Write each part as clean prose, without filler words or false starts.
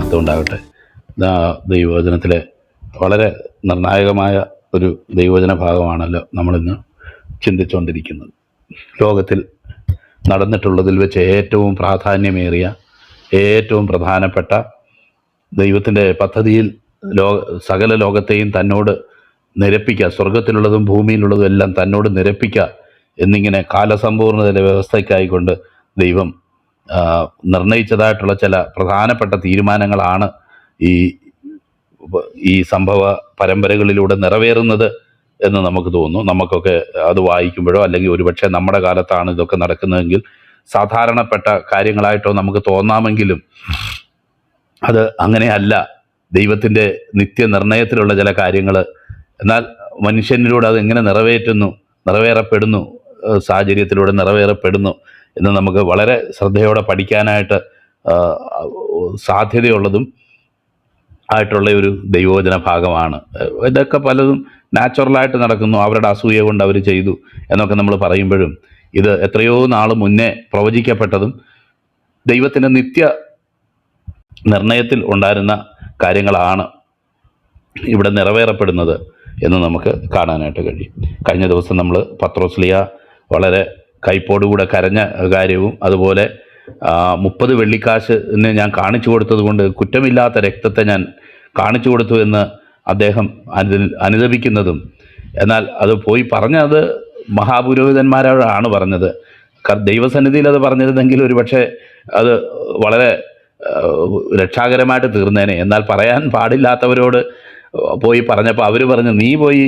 മഹത്വം ഉണ്ടാകട്ടെ. ദൈവവചനത്തിലെ വളരെ നിർണായകമായ ഒരു ദൈവവചന ഭാഗമാണല്ലോ നമ്മളിന്ന് ചിന്തിച്ചുകൊണ്ടിരിക്കുന്നത്. ലോകത്തിൽ നടന്നിട്ടുള്ളതിൽ വെച്ച് ഏറ്റവും പ്രാധാന്യമേറിയ, ഏറ്റവും പ്രധാനപ്പെട്ട ദൈവത്തിൻ്റെ പദ്ധതിയിൽ സകല ലോകത്തെയും തന്നോട് നിരപ്പിക്കുക, സ്വർഗത്തിലുള്ളതും ഭൂമിയിലുള്ളതും എല്ലാം തന്നോട് നിരപ്പിക്കുക എന്നിങ്ങനെ കാലസമ്പൂർണ്ണതയുടെ വ്യവസ്ഥയ്ക്കായിക്കൊണ്ട് ദൈവം നിർണയിച്ചതായിട്ടുള്ള ചില പ്രധാനപ്പെട്ട തീരുമാനങ്ങളാണ് ഈ സംഭവ പരമ്പരകളിലൂടെ നിറവേറുന്നത് എന്ന് നമുക്ക് തോന്നുന്നു. നമുക്കൊക്കെ അത് വായിക്കുമ്പോഴോ അല്ലെങ്കിൽ ഒരുപക്ഷെ നമ്മുടെ കാലത്താണ് ഇതൊക്കെ നടക്കുന്നതെങ്കിൽ സാധാരണപ്പെട്ട കാര്യങ്ങളായിട്ടോ നമുക്ക് തോന്നാമെങ്കിലും അത് അങ്ങനെയല്ല. ദൈവത്തിൻ്റെ നിത്യനിർണയത്തിലുള്ള ചില കാര്യങ്ങൾ, എന്നാൽ മനുഷ്യനിലൂടെ അത് എങ്ങനെ നിറവേറപ്പെടുന്നു, സാഹചര്യത്തിലൂടെ നിറവേറപ്പെടുന്നു എന്ന് നമുക്ക് വളരെ ശ്രദ്ധയോടെ പഠിക്കാനായിട്ട് സാധ്യതയുള്ളതും ആയിട്ടുള്ള ഒരു ദൈവവചന ഭാഗമാണ്. ഇതൊക്കെ പലതും നാച്ചുറലായിട്ട് നടക്കുന്നു, അവരുടെ അസൂയ കൊണ്ട് അവർ ചെയ്തു എന്നൊക്കെ നമ്മൾ പറയുമ്പോഴും ഇത് എത്രയോ നാൾ മുന്നേ പ്രവചിക്കപ്പെട്ടതും ദൈവത്തിൻ്റെ നിത്യ നിർണയത്തിൽ ഉണ്ടായിരുന്ന കാര്യങ്ങളാണ് ഇവിടെ നിറവേറപ്പെടുന്നത് എന്ന് നമുക്ക് കാണാനായിട്ട് കഴിയും. കഴിഞ്ഞ ദിവസം നമ്മൾ പത്രോസ്ലിയ വളരെ കൈപ്പോടുകൂടെ കരഞ്ഞ കാര്യവും അതുപോലെ 30 വെള്ളിക്കാശിന് ഞാൻ കാണിച്ചു കൊടുത്തത് കൊണ്ട് കുറ്റമില്ലാത്ത രക്തത്തെ ഞാൻ കാണിച്ചു കൊടുത്തു എന്ന് അദ്ദേഹം അനുദപിക്കുന്നതും, എന്നാൽ അത് പോയി പറഞ്ഞത് മഹാപുരോഹിതന്മാരോടാണ് പറഞ്ഞത്. ദൈവസന്നിധിയിൽ അത് പറഞ്ഞിരുന്നെങ്കിൽ ഒരു പക്ഷേ അത് വളരെ രക്ഷാകരമായിട്ട് തീർന്നേനെ. എന്നാൽ പറയാൻ പാടില്ലാത്തവരോട് പോയി പറഞ്ഞപ്പോൾ അവർ പറഞ്ഞു, നീ പോയി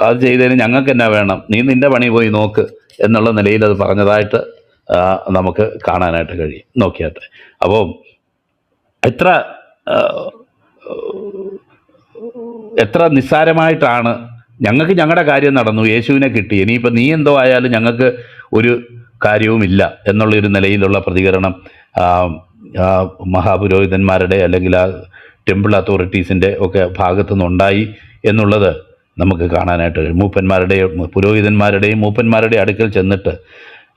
അത് ചെയ്തതിന് ഞങ്ങൾക്ക് എന്നാ വേണം, നീ നിൻ്റെ പണി പോയി നോക്ക് എന്നുള്ള നിലയിൽ അത് പറഞ്ഞതായിട്ട് നമുക്ക് കാണാനായിട്ട് കഴിയും. നോക്കിയാട്ടെ, അപ്പോൾ എത്ര നിസ്സാരമായിട്ടാണ് ഞങ്ങൾക്ക് ഞങ്ങളുടെ കാര്യം നടന്നു, യേശുവിനെ കിട്ടി, ഇനിയിപ്പോൾ നീ എന്തോ ആയാലും ഞങ്ങൾക്ക് ഒരു കാര്യവുമില്ല എന്നുള്ളൊരു നിലയിലുള്ള പ്രതികരണം മഹാപുരോഹിതന്മാരുടെ അല്ലെങ്കിൽ ആ ടെമ്പിൾ അതോറിറ്റീസിൻ്റെ ഒക്കെ ഭാഗത്തു നിന്നുണ്ടായി എന്നുള്ളത് നമുക്ക് കാണാനായിട്ട് കഴിയും. പുരോഹിതന്മാരുടെയും മൂപ്പന്മാരുടെയും അടുക്കൽ ചെന്നിട്ട്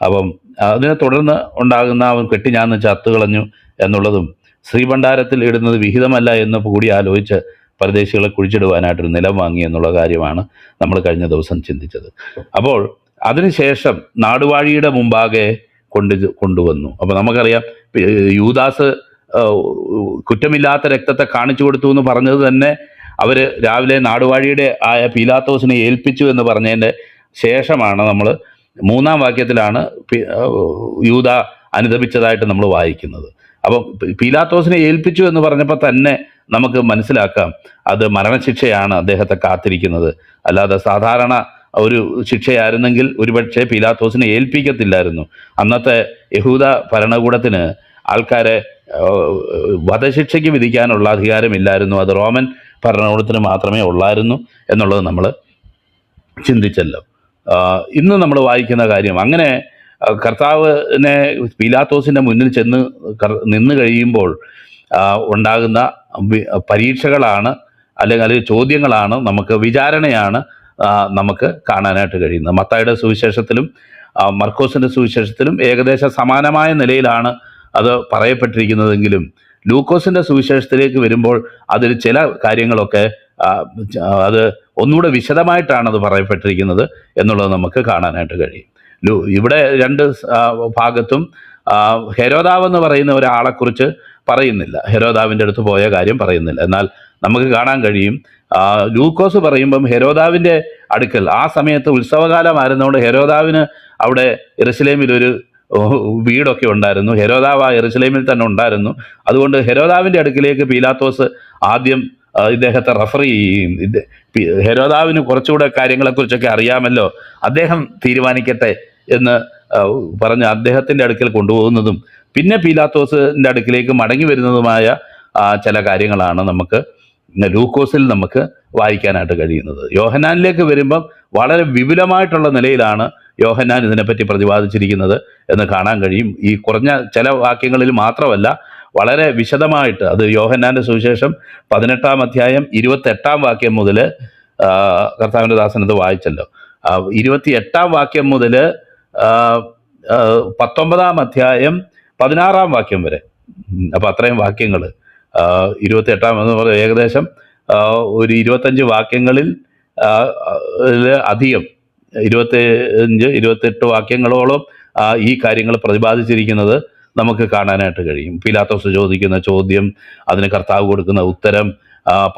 അപ്പം അതിനെ തുടർന്ന് ഉണ്ടാകുന്ന അവൻ കെട്ടിഞ്ഞാന്ന് ചത്തുകളഞ്ഞു എന്നുള്ളതും ശ്രീഭണ്ഡാരത്തിൽ ഇടുന്നത് വിഹിതമല്ല എന്ന് കൂടി ആലോചിച്ച് പരദേശികളെ കുഴിച്ചിടുവാനായിട്ടൊരു നിലം വാങ്ങി എന്നുള്ള കാര്യമാണ് നമ്മൾ കഴിഞ്ഞ ദിവസം ചിന്തിച്ചത്. അപ്പോൾ അതിനുശേഷം നാടുവാഴിയുടെ മുമ്പാകെ കൊണ്ടുവന്നു. അപ്പോൾ നമുക്കറിയാം യൂദാസ് കുറ്റമില്ലാത്ത രക്തത്തെ കാണിച്ചു കൊടുത്തു എന്ന് പറഞ്ഞത് തന്നെ അവർ രാവിലെ നാടുവാഴിയുടെ ആയ പീലാത്തോസിനെ ഏൽപ്പിച്ചു എന്ന് പറഞ്ഞതിൻ്റെ ശേഷമാണ്. നമ്മൾ 3-ാം വാക്യത്തിലാണ് യൂദ അനുദപിച്ചതായിട്ട് നമ്മൾ വായിക്കുന്നത്. അപ്പം പീലാത്തോസിനെ ഏൽപ്പിച്ചു എന്ന് പറഞ്ഞപ്പോൾ തന്നെ നമുക്ക് മനസ്സിലാക്കാം അത് മരണശിക്ഷയാണ് അദ്ദേഹത്തെ കാത്തിരിക്കുന്നത്. അല്ലാതെ സാധാരണ ഒരു ശിക്ഷയായിരുന്നെങ്കിൽ ഒരുപക്ഷെ പീലാത്തോസിനെ ഏൽപ്പിക്കത്തില്ലായിരുന്നു. അന്നത്തെ യഹൂദ ഭരണകൂടത്തിന് ആൾക്കാരെ വധശിക്ഷയ്ക്ക് വിധിക്കാനുള്ള അധികാരമില്ലായിരുന്നു. അത് റോമൻ ഭരണകൂടത്തിന് മാത്രമേ ഉള്ളായിരുന്നു എന്നുള്ളത് നമ്മൾ ചിന്തിച്ചല്ലോ. ഇന്ന് നമ്മൾ വായിക്കുന്ന കാര്യം അങ്ങനെ കർത്താവിനെ പീലാത്തോസിൻ്റെ മുന്നിൽ നിന്ന് കഴിയുമ്പോൾ ഉണ്ടാകുന്ന പരീക്ഷകളാണ്, അല്ലെങ്കിൽ ചോദ്യങ്ങളാണ്, വിചാരണയാണ് നമുക്ക് കാണാനായിട്ട് കഴിയുന്നത്. മത്തായിയുടെ സുവിശേഷത്തിലും മർക്കോസിൻ്റെ സുവിശേഷത്തിലും ഏകദേശം സമാനമായ നിലയിലാണ് അത് പറയപ്പെട്ടിരിക്കുന്നതെങ്കിലും ലൂക്കോസിൻ്റെ സുവിശേഷത്തിലേക്ക് വരുമ്പോൾ അതിൽ ചില കാര്യങ്ങളൊക്കെ അത് ഒന്നുകൂടെ വിശദമായിട്ടാണ് അത് പറയപ്പെട്ടിരിക്കുന്നത് എന്നുള്ളത് നമുക്ക് കാണാനായിട്ട് കഴിയും. ഇവിടെ 2 ഭാഗത്തും ഹെരോദാവെന്ന് പറയുന്ന ഒരാളെക്കുറിച്ച് പറയുന്നില്ല, ഹെരോദാവിൻ്റെ അടുത്ത് പോയ കാര്യം പറയുന്നില്ല. എന്നാൽ നമുക്ക് കാണാൻ കഴിയും ലൂക്കോസ് പറയുമ്പം ഹെരോദാവിൻ്റെ അടുക്കൽ ആ സമയത്ത് ഉത്സവകാലമായിരുന്നതുകൊണ്ട് ഹെരോദാവിന് അവിടെ യെരുശലേമിലൊരു വീടൊക്കെ ഉണ്ടായിരുന്നു. ഹെരോദാവ് ആ യെരുശലേമിൽ തന്നെ ഉണ്ടായിരുന്നു. അതുകൊണ്ട് ഹെരോദാവിൻ്റെ അടുക്കിലേക്ക് പീലാത്തോസ് ആദ്യം ഇദ്ദേഹത്തെ റെഫർ ചെയ്യും. ഹെരോദാവിന് കുറച്ചുകൂടെ കാര്യങ്ങളെക്കുറിച്ചൊക്കെ അറിയാമല്ലോ, അദ്ദേഹം തീരുമാനിക്കട്ടെ എന്ന് പറഞ്ഞ് അദ്ദേഹത്തിൻ്റെ അടുക്കൽ കൊണ്ടുപോകുന്നതും പിന്നെ പീലാത്തോസിൻ്റെ അടുക്കിലേക്ക് മടങ്ങി വരുന്നതുമായ ചില കാര്യങ്ങളാണ് നമുക്ക് ലൂക്കോസിൽ നമുക്ക് വായിക്കാനായിട്ട് കഴിയുന്നത്. യോഹന്നാനിലേക്ക് വരുമ്പം വളരെ വിപുലമായിട്ടുള്ള നിലയിലാണ് യോഹന്നാൻ ഇതിനെപ്പറ്റി പ്രതിപാദിച്ചിരിക്കുന്നത് എന്ന് കാണാൻ കഴിയും. ഈ കുറഞ്ഞ ചില വാക്യങ്ങളിൽ മാത്രമല്ല, വളരെ വിശദമായിട്ട് അത് യോഹന്നാൻ്റെ സുവിശേഷം 18-ാം അധ്യായം 28-ാം വാക്യം മുതൽ കർത്താവിൻ്റെ ദാസനത് വായിച്ചല്ലോ, 28-ാം വാക്യം മുതൽ 19-ാം അധ്യായം 16-ാം വാക്യം വരെ. അപ്പോൾ അത്രയും വാക്യങ്ങൾ 28 എന്ന് പറയുന്നത് ഏകദേശം ഒരു 25 വാക്യങ്ങളിൽ അധികം 28 വാക്യങ്ങളോളം ഈ കാര്യങ്ങൾ പ്രതിപാദിച്ചിരിക്കുന്നത് നമുക്ക് കാണാനായിട്ട് കഴിയും. പീലാത്തോസ് ചോദിക്കുന്ന ചോദ്യം, അതിന് കർത്താവ് കൊടുക്കുന്ന ഉത്തരം,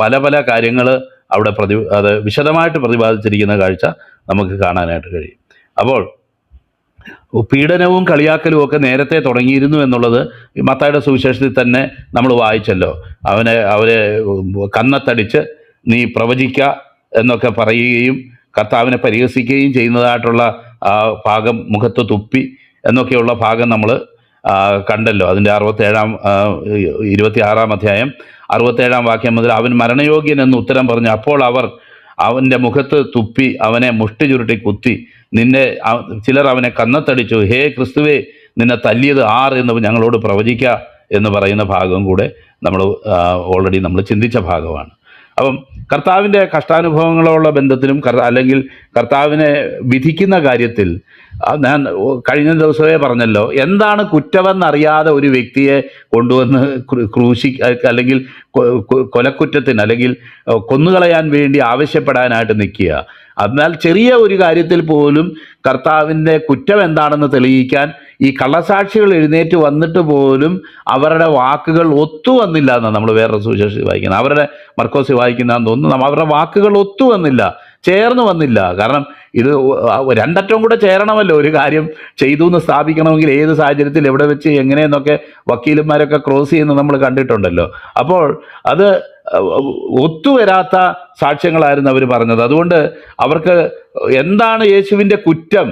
പല പല കാര്യങ്ങൾ അവിടെ അത് വിശദമായിട്ട് പ്രതിപാദിച്ചിരിക്കുന്ന കാഴ്ച നമുക്ക് കാണാനായിട്ട് കഴിയും. അപ്പോൾ പീഡനവും കളിയാക്കലും ഒക്കെ നേരത്തെ തുടങ്ങിയിരുന്നു എന്നുള്ളത് മത്തായിയുടെ സുവിശേഷത്തിൽ തന്നെ നമ്മൾ വായിച്ചല്ലോ. അവരെ കന്നത്തടിച്ച് നീ പ്രവചിക്ക എന്നൊക്കെ പറയുകയും കർത്താവിനെ പരിഹസിക്കുകയും ചെയ്യുന്നതായിട്ടുള്ള ഭാഗം, മുഖത്ത് തുപ്പി എന്നൊക്കെയുള്ള ഭാഗം നമ്മൾ കണ്ടല്ലോ. അതിൻ്റെ 26-ാം അധ്യായം 67-ാം വാക്യം മുതൽ അവൻ മരണയോഗ്യൻ എന്ന് ഉത്തരം പറഞ്ഞു. അപ്പോൾ അവർ അവൻ്റെ മുഖത്ത് തുപ്പി അവനെ മുഷ്ടി ചുരുട്ടി കുത്തി, ചിലർ അവനെ കന്നത്തടിച്ചു, ഹേ ക്രിസ്തുവേ നിന്നെ തല്ലിയത് ആർ എന്ന് ഞങ്ങളോട് പ്രവചിക്കുക എന്ന് പറയുന്ന ഭാഗം കൂടെ ഓൾറെഡി നമ്മൾ ചിന്തിച്ച ഭാഗമാണ്. അപ്പം കർത്താവിൻ്റെ കഷ്ടാനുഭവങ്ങളുള്ള ബന്ധത്തിലും അല്ലെങ്കിൽ കർത്താവിനെ വിധിക്കുന്ന കാര്യത്തിൽ ഞാൻ കഴിഞ്ഞ ദിവസമേ പറഞ്ഞല്ലോ, എന്താണ് കുറ്റമെന്നറിയാതെ ഒരു വ്യക്തിയെ കൊണ്ടുവന്ന് അല്ലെങ്കിൽ കൊലക്കുറ്റത്തിന് അല്ലെങ്കിൽ കൊന്നുകളയാൻ വേണ്ടി ആവശ്യപ്പെടാനായിട്ട് നിൽക്കുക. എന്നാൽ ചെറിയ ഒരു കാര്യത്തിൽ പോലും കർത്താവിൻ്റെ കുറ്റം എന്താണെന്ന് തെളിയിക്കാൻ ഈ കള്ളസാക്ഷികൾ എഴുന്നേറ്റ് വന്നിട്ട് പോലും അവരുടെ വാക്കുകൾ ഒത്തുവന്നില്ല എന്നാണ് നമ്മൾ വേറൊരു സുവിശേഷത്തിൽ വായിക്കുന്നത്. അവരുടെ മർക്കോസിൽ വായിക്കുന്നതെന്ന് തോന്നുന്നു, അവരുടെ വാക്കുകൾ ഒത്തുവന്നില്ല, ചേർന്ന് വന്നില്ല. കാരണം ഇത് രണ്ടറ്റവും കൂടെ ചേരണമല്ലോ. ഒരു കാര്യം ചെയ്തു എന്ന് സ്ഥാപിക്കണമെങ്കിൽ ഏത് സാഹചര്യത്തിൽ എവിടെ വെച്ച് എങ്ങനെയെന്നൊക്കെ വക്കീലന്മാരൊക്കെ ക്രോസ് ചെയ്യുന്നത് നമ്മൾ കണ്ടിട്ടുണ്ടല്ലോ. അപ്പോൾ അത് ഒത്തുവരാത്ത സാക്ഷ്യങ്ങളായിരുന്നു അവർ പറഞ്ഞത്. അതുകൊണ്ട് അവർക്ക് എന്താണ് യേശുവിൻ്റെ കുറ്റം,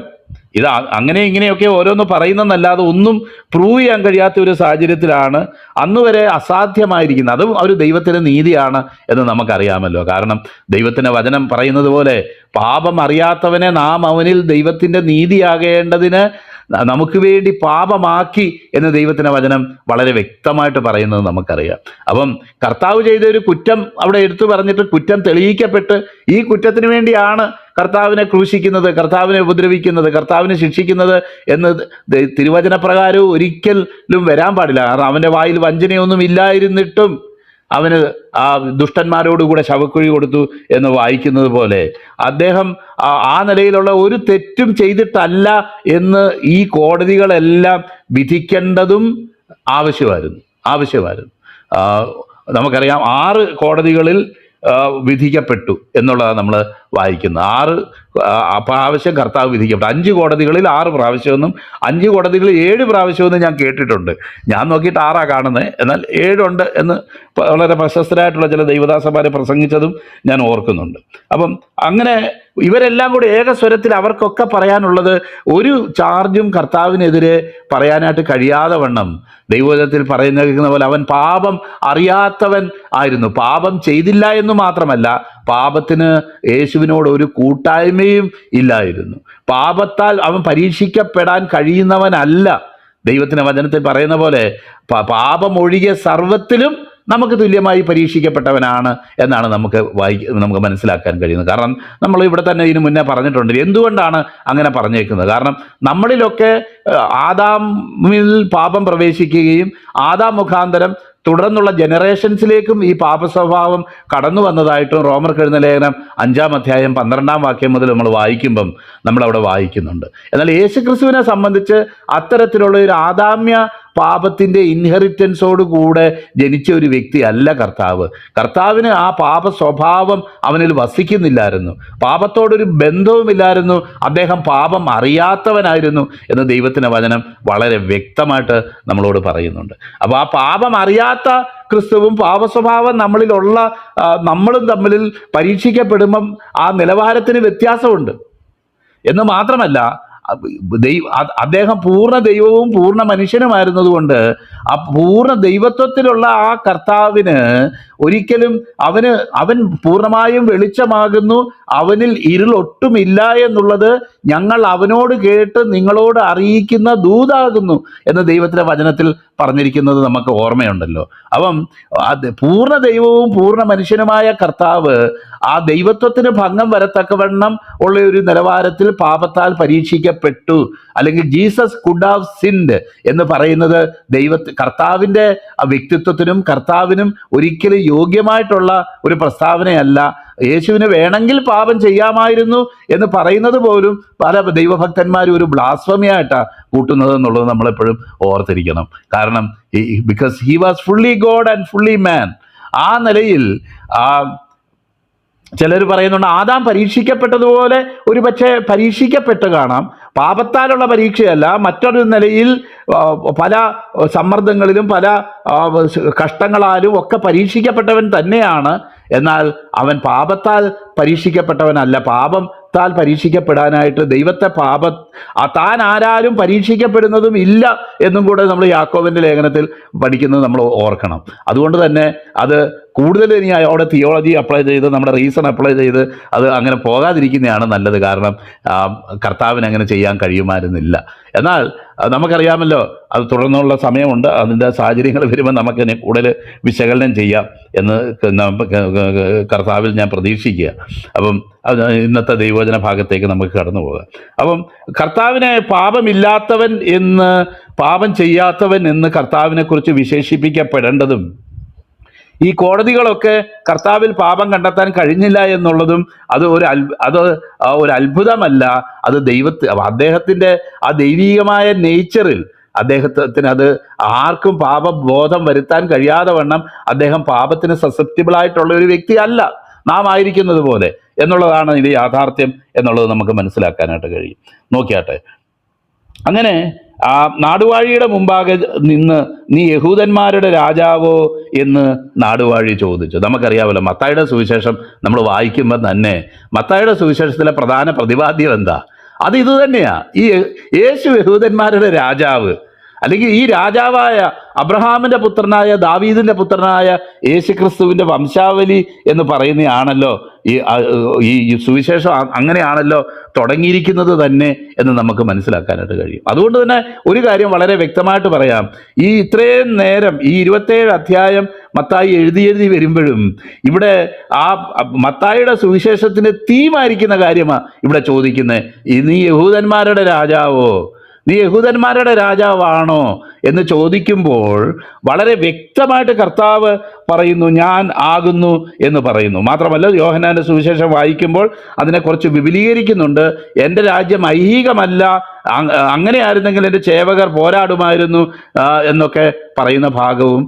ഇത് അങ്ങനെ ഇങ്ങനെയൊക്കെ ഓരോന്ന് പറയുന്നതെന്നല്ലാതെ ഒന്നും പ്രൂവ് ചെയ്യാൻ കഴിയാത്ത ഒരു സാഹചര്യത്തിലാണ് അന്ന് വരെ അസാധ്യമായിരിക്കുന്നത്. അതും ഒരു ദൈവത്തിൻ്റെ നീതിയാണ് എന്ന് നമുക്കറിയാമല്ലോ. കാരണം ദൈവത്തിൻ്റെ വചനം പറയുന്നത് പോലെ പാപം അറിയാത്തവനെ നാം അവനിൽ ദൈവത്തിൻ്റെ നീതിയാകേണ്ടതിന് നമുക്ക് വേണ്ടി പാപമാക്കി എന്ന് ദൈവത്തിൻ്റെ വചനം വളരെ വ്യക്തമായിട്ട് പറയുന്നത് നമുക്കറിയാം. അപ്പം കർത്താവ് ചെയ്ത ഒരു കുറ്റം അവിടെ എടുത്തു പറഞ്ഞിട്ട് കുറ്റം തെളിയിക്കപ്പെട്ട് ഈ കുറ്റത്തിന് വേണ്ടിയാണ് കർത്താവിനെ ക്രൂശിക്കുന്നത്, കർത്താവിനെ ഉപദ്രവിക്കുന്നത്, കർത്താവിനെ ശിക്ഷിക്കുന്നത് എന്ന് തിരുവചന പ്രകാരവും ഒരിക്കലും വരാൻ പാടില്ല. കാരണം അവൻ്റെ വായിൽ വഞ്ചനയൊന്നും ഇല്ലായിരുന്നിട്ടും അവന് ആ ദുഷ്ടന്മാരോടുകൂടെ ശവക്കുഴി കൊടുത്തു എന്ന് വായിക്കുന്നത് പോലെ അദ്ദേഹം ആ നിലയിലുള്ള ഒരു തെറ്റും ചെയ്തിട്ടല്ല എന്ന് ഈ കോടതികളെല്ലാം വിധിക്കേണ്ടതും ആവശ്യമായിരുന്നു. നമുക്കറിയാം 6 കോടതികളിൽ വിധിക്കപ്പെട്ടു എന്നുള്ളതാണ് നമ്മൾ വായിക്കുന്നത്. 6 പ്രാവശ്യം കർത്താവ് വിധിക്കപ്പെട്ടു. 5 കോടതികളിൽ 6 പ്രാവശ്യമെന്നും 5 കോടതികളിൽ 7 പ്രാവശ്യമെന്നും ഞാൻ കേട്ടിട്ടുണ്ട്. ഞാൻ നോക്കിയിട്ട് 6 കാണുന്നത്, എന്നാൽ 7 ഉണ്ട് എന്ന് വളരെ പ്രശസ്തരായിട്ടുള്ള ചില ദൈവദാസന്മാരെ പ്രസംഗിച്ചതും ഞാൻ ഓർക്കുന്നുണ്ട്. അപ്പം അങ്ങനെ ഇവരെല്ലാം കൂടി ഏകസ്വരത്തിൽ അവർക്കൊക്കെ പറയാനുള്ളത് ഒരു ചാർജും കർത്താവിനെതിരെ പറയാനായിട്ട് കഴിയാതെ വണ്ണം ദൈവവചനത്തിൽ പറയുന്ന പോലെ അവൻ പാപം അറിയാത്തവൻ ആയിരുന്നു. പാപം ചെയ്തില്ല എന്ന് മാത്രമല്ല, പാപത്തിന് യേശുവിനോട് ഒരു കൂട്ടായ്മയും ഇല്ലായിരുന്നു. പാപത്താൽ അവൻ പരീക്ഷിക്കപ്പെടാൻ കഴിയുന്നവനല്ല. ദൈവത്തിൻ്റെ വചനത്തിൽ പറയുന്ന പോലെ പാപമൊഴികെ സർവ്വത്തിലും നമുക്ക് തുല്യമായി പരീക്ഷിക്കപ്പെട്ടവനാണ് എന്നാണ് നമുക്ക് മനസ്സിലാക്കാൻ കഴിയുന്നത്. കാരണം നമ്മൾ ഇവിടെ തന്നെ ഇതിനു മുന്നേ പറഞ്ഞിട്ടുണ്ട് എന്തുകൊണ്ടാണ് അങ്ങനെ പറഞ്ഞേക്കുന്നത്. കാരണം നമ്മളിലൊക്കെ ആദാമിൽ പാപം പ്രവേശിക്കുകയും ആദാം മുഖാന്തരം തുടർന്നുള്ള ജനറേഷൻസിലേക്കും ഈ പാപസ്വഭാവം കടന്നു വന്നതായിട്ടും റോമർക്ക് എഴുതുന്ന ലേഖനം 5-ാം അധ്യായം 12-ാം വാക്യം മുതൽ നമ്മൾ വായിക്കുമ്പം നമ്മളവിടെ വായിക്കുന്നുണ്ട്. എന്നാൽ യേശുക്രിസ്തുവിനെ സംബന്ധിച്ച് അത്തരത്തിലുള്ള ഒരു ആദാമ്യ പാപത്തിൻ്റെ ഇൻഹെറിറ്റൻസോടുകൂടെ ജനിച്ച ഒരു വ്യക്തിയല്ല കർത്താവ്. കർത്താവിന് ആ പാപ സ്വഭാവം അവനിൽ വസിക്കുന്നില്ലായിരുന്നു, പാപത്തോടൊരു ബന്ധവുമില്ലായിരുന്നു. അദ്ദേഹം പാപം അറിയാത്തവനായിരുന്നു എന്ന് ദൈവത്തിൻ്റെ വചനം വളരെ വ്യക്തമായിട്ട് നമ്മളോട് പറയുന്നുണ്ട്. അപ്പോൾ ആ പാപം അറിയാത്ത ക്രിസ്തുവും പാപസ്വഭാവം നമ്മളിലുള്ള നമ്മളും തമ്മിൽ പരീക്ഷിക്കപ്പെടുമ്പം ആ നിലവാരത്തിന് വ്യത്യാസമുണ്ട് എന്ന് മാത്രമല്ല, അദ്ദേഹം പൂർണ്ണ ദൈവവും പൂർണ്ണ മനുഷ്യനുമായിരുന്നതുകൊണ്ട് ആ പൂർണ്ണ ദൈവത്വത്തിലുള്ള ആ കർത്താവിന് ഒരിക്കലും അവൻ പൂർണ്ണമായും വെളിച്ചമാകുന്നു, അവനിൽ ഇരുളൊട്ടുമില്ല എന്നുള്ളത് ഞങ്ങൾ അവനോട് കേട്ട് നിങ്ങളോട് അറിയിക്കുന്ന ദൂതാകുന്നു എന്ന് ദൈവത്തിൻ്റെ വചനത്തിൽ പറഞ്ഞിരിക്കുന്നത് നമുക്ക് ഓർമ്മയുണ്ടല്ലോ. അപ്പം പൂർണ്ണ ദൈവവും പൂർണ്ണ മനുഷ്യനുമായ കർത്താവ് ആ ദൈവത്വത്തിന് ഭംഗം വരത്തക്കവണ്ണം ഉള്ള ഒരു നിലവാരത്തിൽ പാപത്താൽ പരീക്ഷിക്കപ്പെട്ടു പരീക്ഷിക്കപ്പെട്ടു, അല്ലെങ്കിൽ ജീസസ് കുഡ് ഹാവ് സിൻഡ് എന്ന് പറയുന്നത് കർത്താവിൻ്റെ വ്യക്തിത്വത്തിനും കർത്താവിനും ഒരിക്കലും യോഗ്യമായിട്ടുള്ള ഒരു പ്രസ്താവനയല്ല. യേശുവിന് വേണമെങ്കിൽ പാപം ചെയ്യാമായിരുന്നു എന്ന് പറയുന്നത് പോലും പല ദൈവഭക്തന്മാരും ഒരു ബ്ലാസ്ഫമിയായിട്ടാണ് കൂട്ടുന്നത് എന്നുള്ളത് നമ്മളെപ്പോഴും ഓർത്തിരിക്കണം. കാരണം because he was fully God and fully man. ആ നിലയിൽ ചിലർ പറയുന്നുണ്ട് ആദാം പരീക്ഷിക്കപ്പെട്ടതുപോലെ ഒരു പക്ഷേ പരീക്ഷിക്കപ്പെട്ട് കാണാം. പാപത്താലുള്ള പരീക്ഷയല്ല, മറ്റൊരു നിലയിൽ പല സമ്മർദ്ദങ്ങളിലും പല കഷ്ടങ്ങളാലും ഒക്കെ പരീക്ഷിക്കപ്പെട്ടവൻ തന്നെയാണ്. എന്നാൽ അവൻ പാപത്താൽ പരീക്ഷിക്കപ്പെട്ടവനല്ല. പാപത്താൽ പരീക്ഷിക്കപ്പെടാനായിട്ട് ദൈവത്തെ താൻ ആരാലും പരീക്ഷിക്കപ്പെടുന്നതും ഇല്ല എന്നും കൂടെ നമ്മൾ യാക്കോബിൻ്റെ ലേഖനത്തിൽ പഠിക്കുന്നത് നമ്മൾ ഓർക്കണം. അതുകൊണ്ട് തന്നെ അത് കൂടുതൽ ഇനി അവിടെ തിയോളജി അപ്ലൈ ചെയ്ത് നമ്മുടെ റീസൺ അപ്ലൈ ചെയ്ത് അത് അങ്ങനെ പോകാതിരിക്കുന്നതാണ് നല്ലത്. കാരണം കർത്താവിന് അങ്ങനെ ചെയ്യാൻ കഴിയുമായിരുന്നില്ല. എന്നാൽ നമുക്കറിയാമല്ലോ, അത് തുടർന്നുള്ള സമയമുണ്ട്, അതിൻ്റെ സാഹചര്യങ്ങൾ വരുമ്പോൾ നമുക്കിനെ കൂടുതൽ വിശകലനം ചെയ്യാം എന്ന് കർത്താവിൽ ഞാൻ പ്രതീക്ഷിക്കുക. അപ്പം ഇന്നത്തെ ദൈവവചന ഭാഗത്തേക്ക് നമുക്ക് കടന്നു പോകാം. അപ്പം കർത്താവിനെ പാപമില്ലാത്തവൻ എന്ന്, പാപം ചെയ്യാത്തവൻ എന്ന് കർത്താവിനെക്കുറിച്ച് വിശേഷിപ്പിക്കപ്പെടേണ്ടതും ഈ കോടതികളൊക്കെ കർത്താവിൽ പാപം കണ്ടെത്താൻ കഴിഞ്ഞില്ല എന്നുള്ളതും അത് ഒരു അത്ഭുതമല്ല. അത് അദ്ദേഹത്തിൻ്റെ ആ ദൈവീകമായ നേച്ചറിൽ അദ്ദേഹത്തിന് അത് ആർക്കും പാപബോധം വരുത്താൻ കഴിയാതെ വണ്ണം അദ്ദേഹം പാപത്തിന് സസെപ്റ്റിബിളായിട്ടുള്ള ഒരു വ്യക്തി അല്ല നാം ആയിരിക്കുന്നത് പോലെ എന്നുള്ളതാണ് ഇതിൻ്റെ യാഥാർത്ഥ്യം എന്നുള്ളത് നമുക്ക് മനസ്സിലാക്കാനായിട്ട് കഴിയും. നോക്കിയാട്ടെ, അങ്ങനെ ആ നാടുവാഴിയുടെ മുമ്പാകെ നിന്ന് നീ യഹൂദന്മാരുടെ രാജാവോ എന്ന് നാടുവാഴി ചോദിച്ചു. നമുക്കറിയാമല്ലോ, മത്തായിയുടെ സുവിശേഷം നമ്മൾ വായിക്കുമ്പോൾ തന്നെ മത്തായിയുടെ സുവിശേഷത്തിലെ പ്രധാന പ്രതിപാദ്യം എന്താ? അത് ഇത് തന്നെയാ. ഈ യേശു യഹൂദന്മാരുടെ രാജാവ്, അല്ലെങ്കിൽ ഈ രാജാവായ അബ്രഹാമിൻ്റെ പുത്രനായ ദാവീദിൻ്റെ പുത്രനായ യേശുക്രിസ്തുവിൻ്റെ വംശാവലി എന്ന് പറയുന്നതാണല്ലോ ഈ സുവിശേഷം. അങ്ങനെയാണല്ലോ തുടങ്ങിയിരിക്കുന്നത് തന്നെ എന്ന് നമുക്ക് മനസ്സിലാക്കാനായിട്ട് കഴിയും. അതുകൊണ്ട് തന്നെ ഒരു കാര്യം വളരെ വ്യക്തമായിട്ട് പറയാം. ഈ ഇത്രയും നേരം ഈ 27 അധ്യായം മത്തായി എഴുതി വരുമ്പോഴും ഇവിടെ ആ മത്തായിയുടെ സുവിശേഷത്തിൻ്റെ തീമായിരിക്കുന്ന കാര്യമാണ് ഇവിടെ ചോദിക്കുന്നത്. നീ യഹൂദന്മാരുടെ രാജാവോ, നീ യഹൂദന്മാരുടെ രാജാവാണോ എന്ന് ചോദിക്കുമ്പോൾ വളരെ വ്യക്തമായിട്ട് കർത്താവ് പറയുന്നു, ഞാൻ ആകുന്നു എന്ന് പറയുന്നു. മാത്രമല്ല, യോഹന്നാൻ്റെ സുവിശേഷം വായിക്കുമ്പോൾ അതിനെക്കുറിച്ച് വിപുലീകരിക്കുന്നുണ്ട്. എൻ്റെ രാജ്യം ഐഹികമല്ല, അങ്ങനെയായിരുന്നെങ്കിൽ എൻ്റെ ചേവകർ പോരാടുമായിരുന്നു എന്നൊക്കെ പറയുന്ന ഭാഗവും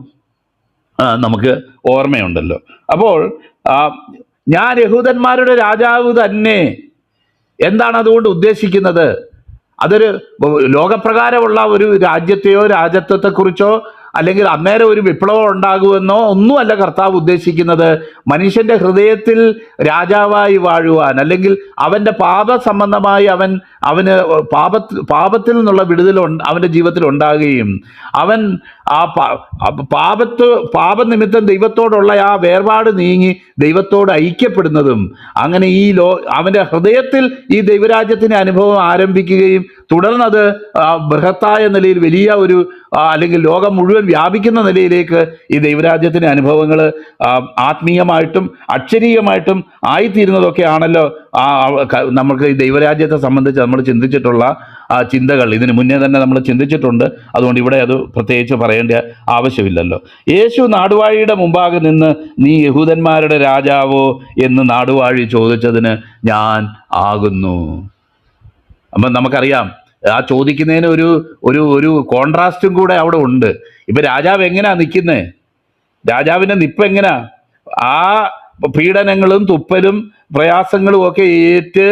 നമുക്ക് ഓർമ്മയുണ്ടല്ലോ. അപ്പോൾ ഞാൻ യഹൂദന്മാരുടെ രാജാവ് തന്നെ, എന്താണ് അതുകൊണ്ട് ഉദ്ദേശിക്കുന്നത്? അതൊരു ലോകപ്രകാരമുള്ള ഒരു രാജ്യത്തെയോ രാജത്വത്തെക്കുറിച്ചോ അല്ലെങ്കിൽ അന്നേരം ഒരു വിപ്ലവം ഉണ്ടാകുമെന്നോ ഒന്നുമല്ല കർത്താവ് ഉദ്ദേശിക്കുന്നത്. മനുഷ്യൻ്റെ ഹൃദയത്തിൽ രാജാവായി വാഴുവാൻ, അല്ലെങ്കിൽ അവൻ്റെ പാപസംബന്ധമായി അവന് പാപത്തിൽ നിന്നുള്ള വിടുതൽ അവൻ്റെ ജീവിതത്തിൽ ഉണ്ടാകുകയും അവൻ ആ പാപനിമിത്തം ദൈവത്തോടുള്ള ആ വേർപാട് നീങ്ങി ദൈവത്തോട് ഐക്യപ്പെടുന്നതും, അങ്ങനെ അവൻ്റെ ഹൃദയത്തിൽ ഈ ദൈവരാജ്യത്തിൻ്റെ അനുഭവം ആരംഭിക്കുകയും തുടർന്നത് ബൃഹത്തായ നിലയിൽ വലിയ ഒരു അല്ലെങ്കിൽ ലോകം മുഴുവൻ വ്യാപിക്കുന്ന നിലയിലേക്ക് ഈ ദൈവരാജ്യത്തിൻ്റെ അനുഭവങ്ങൾ ആത്മീയമായിട്ടും അക്ഷരീയമായിട്ടും ആയിത്തീരുന്നതൊക്കെ ആണല്ലോ നമുക്ക് ഈ ദൈവരാജ്യത്തെ സംബന്ധിച്ച് നമ്മൾ ചിന്തിച്ചിട്ടുള്ള ചിന്തകൾ. ഇതിന് മുന്നേ തന്നെ നമ്മൾ ചിന്തിച്ചിട്ടുണ്ട്. അതുകൊണ്ട് ഇവിടെ അത് പ്രത്യേകിച്ച് പറയേണ്ട ആവശ്യമില്ലല്ലോ. യേശു നാടുവാഴിയുടെ മുമ്പാകെ നിന്ന് നീ യഹൂദന്മാരുടെ രാജാവോ എന്ന് നാടുവാഴി ചോദിച്ചതിന് ഞാൻ ആകുന്നു. അപ്പം നമുക്കറിയാം, ആ ചോദിക്കുന്നതിന് ഒരു കോൺട്രാസ്റ്റും കൂടെ അവിടെ ഉണ്ട്. ഇപ്പം രാജാവ് എങ്ങനെയാ നിൽക്കുന്നത്? രാജാവിൻ്റെ നിപ്പ് എങ്ങനെയാ? ആ പീഡനങ്ങളും തുപ്പലും പ്രയാസങ്ങളും ഒക്കെ ഏറ്റ്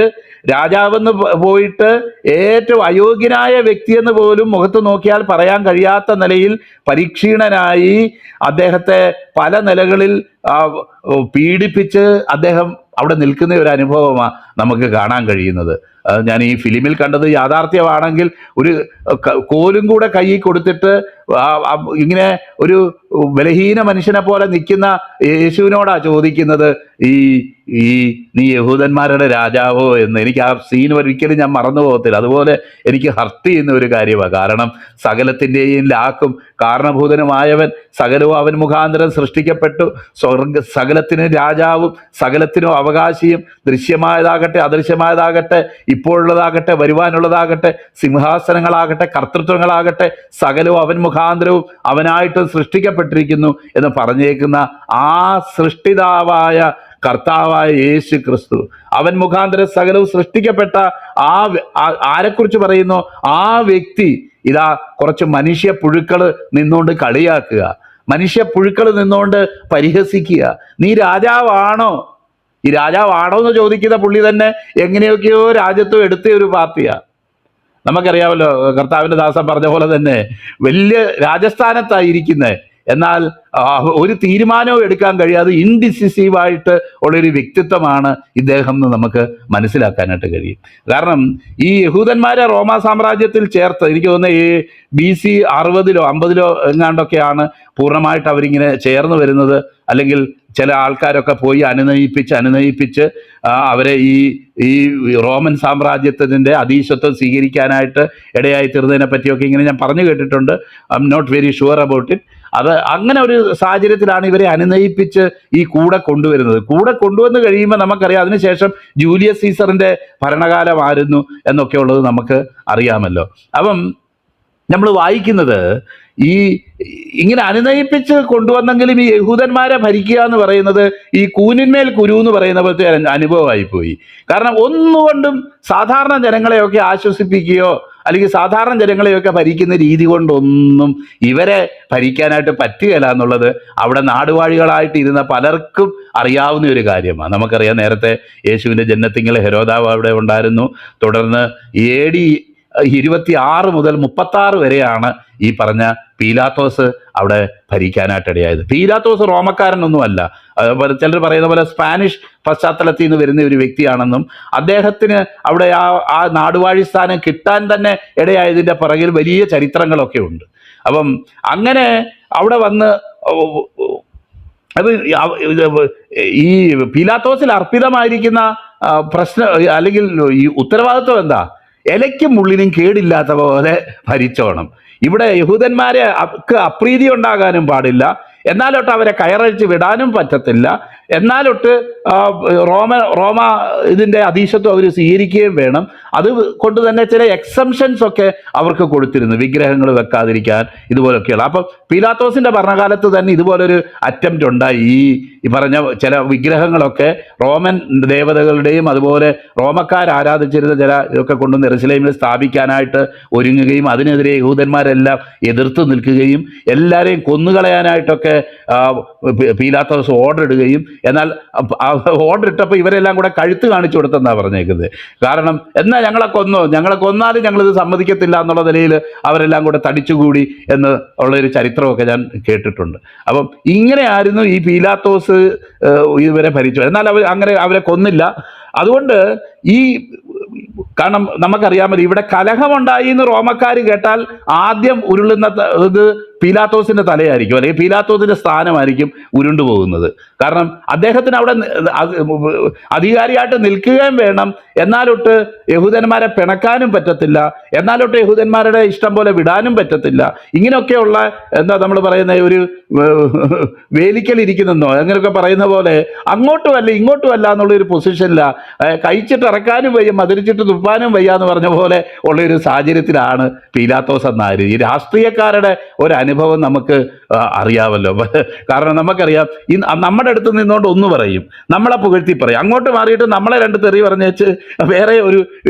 രാജാവെന്ന് പോയിട്ട് ഏറ്റവും അയോഗ്യനായ വ്യക്തിയെന്ന് പോലും മുഖത്ത് നോക്കിയാൽ പറയാൻ കഴിയാത്ത നിലയിൽ പരീക്ഷീണനായി അദ്ദേഹത്തെ പല നിലകളിൽ പീഡിപ്പിച്ച് അദ്ദേഹം അവിടെ നിൽക്കുന്ന ഒരു അനുഭവമാണ് നമുക്ക് കാണാൻ കഴിയുന്നത്. ഞാൻ ഈ ഫിലിമിൽ കണ്ടത് യാഥാർത്ഥ്യമാണെങ്കിൽ ഒരു കോലും കൂടെ കയ്യിൽ കൊടുത്തിട്ട് ഇങ്ങനെ ഒരു ബലഹീന മനുഷ്യനെ പോലെ നിൽക്കുന്ന യേശുവിനോടാ ചോദിക്കുന്നത്, നീ യഹൂദന്മാരുടെ രാജാവോ എന്ന്. എനിക്ക് ആ സീൻ ഒരിക്കലും ഞാൻ മറന്നു പോകത്തില്ല. അതുപോലെ എനിക്ക് ഹർട്ട് ചെയ്യുന്ന ഒരു കാര്യമാണ്. കാരണം സകലത്തിൻ്റെയും ലാക്കും കാരണഭൂതനുമായവൻ, സകലവും അവൻ മുഖാന്തരം സൃഷ്ടിക്കപ്പെട്ടു, സകലത്തിനും രാജാവും സകലത്തിനും അവകാശിയും, ദൃശ്യമായതാകട്ടെ അദൃശ്യമായതാകട്ടെ, ഇപ്പോഴുള്ളതാകട്ടെ വരുവാനുള്ളതാകട്ടെ, സിംഹാസനങ്ങളാകട്ടെ കർത്തൃത്വങ്ങളാകട്ടെ, സകലവും അവൻ മുഖാന്തരവും അവനായിട്ട് സൃഷ്ടിക്കപ്പെട്ടിരിക്കുന്നു എന്ന് പറഞ്ഞേക്കുന്ന ആ സൃഷ്ടിതാവായ കർത്താവായ യേശു ക്രിസ്തു, അവൻ മുഖാന്തരം സകലവും സൃഷ്ടിക്കപ്പെട്ട ആരെക്കുറിച്ച് പറയുന്നു? ആ വ്യക്തി ഇതാ കുറച്ച് മനുഷ്യ പുഴുക്കൾ നിന്നുകൊണ്ട് കളിയാക്കുക, മനുഷ്യ പുഴുക്കൾ നിന്നുകൊണ്ട് പരിഹസിക്കുക. നീ രാജാവാണോ? ഈ രാജാവാണോ എന്ന് ചോദിക്കുന്ന പുള്ളി തന്നെ എങ്ങനെയൊക്കെയോ രാജ്യത്തും എടുത്ത ഒരു പാർട്ടിയാണ്. നമുക്കറിയാമല്ലോ, കർത്താവിൻ്റെ ദാസൻ പറഞ്ഞ പോലെ തന്നെ വലിയ രാജസ്ഥാനത്തായിരിക്കുന്നത്, എന്നാൽ ഒരു തീരുമാനവും എടുക്കാൻ കഴിയാതെ ഇൻഡിസിസീവായിട്ട് ഉള്ളൊരു വ്യക്തിത്വമാണ് ഇദ്ദേഹം എന്ന് നമുക്ക് മനസ്സിലാക്കാനായിട്ട് കഴിയും. കാരണം ഈ യഹൂദന്മാരെ റോമാ സാമ്രാജ്യത്തിൽ ചേർത്ത് എനിക്ക് തോന്നുന്നത് ഈ BC 60 50 എങ്ങാണ്ടൊക്കെയാണ് പൂർണ്ണമായിട്ട് അവരിങ്ങനെ ചേർന്ന് വരുന്നത്. അല്ലെങ്കിൽ ചില ആൾക്കാരൊക്കെ പോയി അനുനയിപ്പിച്ച് അവരെ ഈ റോമൻ സാമ്രാജ്യത്തിൻ്റെ അധീശത്വം സ്വീകരിക്കാനായിട്ട് ഇടയായി തീർന്നതിനെ പറ്റിയൊക്കെ ഇങ്ങനെ ഞാൻ പറഞ്ഞു കേട്ടിട്ടുണ്ട്. I am not very sure about it. അത് അങ്ങനെ ഒരു സാഹചര്യത്തിലാണ് ഇവരെ അനുനയിപ്പിച്ച് ഈ കൂടെ കൊണ്ടുവരുന്നത്. കൂടെ കൊണ്ടുവന്ന് കഴിയുമ്പോൾ നമുക്കറിയാം അതിനുശേഷം ജൂലിയസ് സീസറിൻ്റെ ഭരണകാലമായിരുന്നു എന്നൊക്കെ ഉള്ളത് നമുക്ക് അറിയാമല്ലോ. അപ്പം നമ്മൾ വായിക്കുന്നത് ഇങ്ങനെ അനുനയിപ്പിച്ച് കൊണ്ടുവന്നെങ്കിലും ഈ യഹൂദന്മാരെ ഭരിക്കുക എന്ന് പറയുന്നത് ഈ കൂനിന്മേൽ കുരു എന്ന് പറയുന്ന പോലത്തെ അനുഭവമായി പോയി. കാരണം ഒന്നുകൊണ്ടും സാധാരണ ജനങ്ങളെയൊക്കെ ആശ്വസിപ്പിക്കുകയോ അല്ലെങ്കിൽ സാധാരണ ജനങ്ങളെയൊക്കെ ഭരിക്കുന്ന രീതി കൊണ്ടൊന്നും ഇവരെ ഭരിക്കാനായിട്ട് പറ്റുകയില്ല എന്നുള്ളത് അവിടെ നാടുവാഴികളായിട്ട് ഇരുന്ന പലർക്കും അറിയാവുന്ന ഒരു കാര്യമാണ്. നമുക്കറിയാം, നേരത്തെ യേശുവിൻ്റെ ജനനത്തിങ്കൽ ഹെരോദാവ് അവിടെ ഉണ്ടായിരുന്നു. തുടർന്ന് AD 26 മുതൽ 36 വരെയാണ് ഈ പറഞ്ഞ പീലാത്തോസ് അവിടെ ഭരിക്കാനായിട്ടിടയായത്. പീലാത്തോസ് റോമക്കാരനൊന്നുമല്ല, ചിലർ പറയുന്ന പോലെ സ്പാനിഷ് പശ്ചാത്തലത്തിൽ നിന്ന് വരുന്ന ഒരു വ്യക്തിയാണെന്നും അദ്ദേഹത്തിന് അവിടെ ആ നാടുവാഴി സ്ഥാനം കിട്ടാൻ തന്നെ ഇടയായതിൻ്റെ പിറകിൽ വലിയ ചരിത്രങ്ങളൊക്കെ ഉണ്ട്. അപ്പം അങ്ങനെ അവിടെ വന്ന് അത് ഈ പീലാത്തോസിൽ അർപ്പിതമായിരിക്കുന്ന പ്രശ്നം അല്ലെങ്കിൽ ഈ ഉത്തരവാദിത്വം എന്താ? ഇലയ്ക്കും മുള്ളിനും കേടില്ലാത്ത പോലെ ഭരിച്ചോണം. ഇവിടെ യഹൂദന്മാരെ അപ്രീതി ഉണ്ടാകാനും പാടില്ല, എന്നാലൊട്ട് അവരെ കയറഴിച്ച് വിടാനും പറ്റത്തില്ല, എന്നാലൊട്ട് റോമ ഇതിൻ്റെ അധീശത്വം അവർ സ്വീകരിക്കുകയും വേണം. അത് കൊണ്ട് തന്നെ ചില എക്സംഷൻസ് ഒക്കെ അവർക്ക് കൊടുത്തിരുന്നു, വിഗ്രഹങ്ങൾ വെക്കാതിരിക്കാൻ ഇതുപോലൊക്കെയുള്ള. അപ്പം പീലാത്തോസിൻ്റെ ഭരണകാലത്ത് തന്നെ ഇതുപോലൊരു അറ്റംപ്റ്റ് ഉണ്ടായി. ഈ പറഞ്ഞ ചില വിഗ്രഹങ്ങളൊക്കെ റോമൻ ദേവതകളുടെയും അതുപോലെ റോമക്കാർ ആരാധിച്ചിരുന്ന ചില ഇതൊക്കെ കൊണ്ടുവന്ന് യെരുശലേമിൽ സ്ഥാപിക്കാനായിട്ട് ഒരുങ്ങുകയും അതിനെതിരെ യഹൂദന്മാരെല്ലാം എതിർത്ത് നിൽക്കുകയും എല്ലാവരെയും കൊന്നുകളയാനായിട്ടൊക്കെ പീലാത്തോസ് ഓർഡർ ഇടുകയും, എന്നാൽ ഓർഡർ ഇട്ടപ്പോൾ ഇവരെല്ലാം കൂടെ കഴുത്ത് കാണിച്ചു കൊടുത്തെന്നാണ് പറഞ്ഞേക്കുന്നത്. കാരണം എന്നാൽ ഞങ്ങളെ കൊന്നാലും ഞങ്ങളിത് സമ്മതിക്കത്തില്ല എന്നുള്ള നിലയിൽ അവരെല്ലാം കൂടെ തടിച്ചുകൂടി എന്ന് ഉള്ളൊരു ചരിത്രമൊക്കെ ഞാൻ കേട്ടിട്ടുണ്ട്. അപ്പം ഇങ്ങനെയായിരുന്നു ഈ പീലാത്തോസ് ഇവരെ ഭരിച്ചു. എന്നാൽ അവരെ കൊന്നില്ല. അതുകൊണ്ട് കാരണം നമുക്കറിയാമല്ലോ, ഇവിടെ കലഹമുണ്ടായി എന്ന് റോമക്കാർ കേട്ടാൽ ആദ്യം ഉരുളുന്ന ഇത് പീലാത്തോസിൻ്റെ തലയായിരിക്കും, അല്ലെങ്കിൽ പീലാത്തോസിൻ്റെ സ്ഥാനമായിരിക്കും ഉരുണ്ടുപോകുന്നത്. കാരണം അദ്ദേഹത്തിന് അവിടെ അധികാരിയായിട്ട് നിൽക്കുകയും വേണം, എന്നാലൊട്ട് യഹൂദന്മാരെ പിണക്കാനും പറ്റത്തില്ല, എന്നാലൊട്ട് യഹൂദന്മാരുടെ ഇഷ്ടം പോലെ വിടാനും പറ്റത്തില്ല. ഇങ്ങനെയൊക്കെയുള്ള എന്താ നമ്മൾ പറയുന്ന ഒരു വേലിക്കലിരിക്കുന്നെന്നോ അങ്ങനെയൊക്കെ പറയുന്ന പോലെ അങ്ങോട്ടുമല്ല ഇങ്ങോട്ടുമല്ല എന്നുള്ളൊരു പൊസിഷനിലാണ്. കഴിച്ചിട്ട് ഇറക്കാനും വയ്യ, മധുരിച്ചിട്ട് തുപ്പാനും വയ്യ എന്ന് പറഞ്ഞ പോലെ ഉള്ളൊരു സാഹചര്യത്തിലാണ് പീലാത്തോസ് എന്നാര്. ഈ രാഷ്ട്രീയക്കാരുടെ ഒരു അനുഭവം നമുക്ക് അറിയാമല്ലോ. കാരണം നമുക്കറിയാം, നമ്മുടെ അടുത്ത് നിന്നുകൊണ്ട് ഒന്ന് പറയും, നമ്മളെ പുകഴ്ത്തി പറയും, അങ്ങോട്ട് മാറിയിട്ട് നമ്മളെ 2 തെറി പറഞ്ഞേച്ച് വേറെ ഒരു.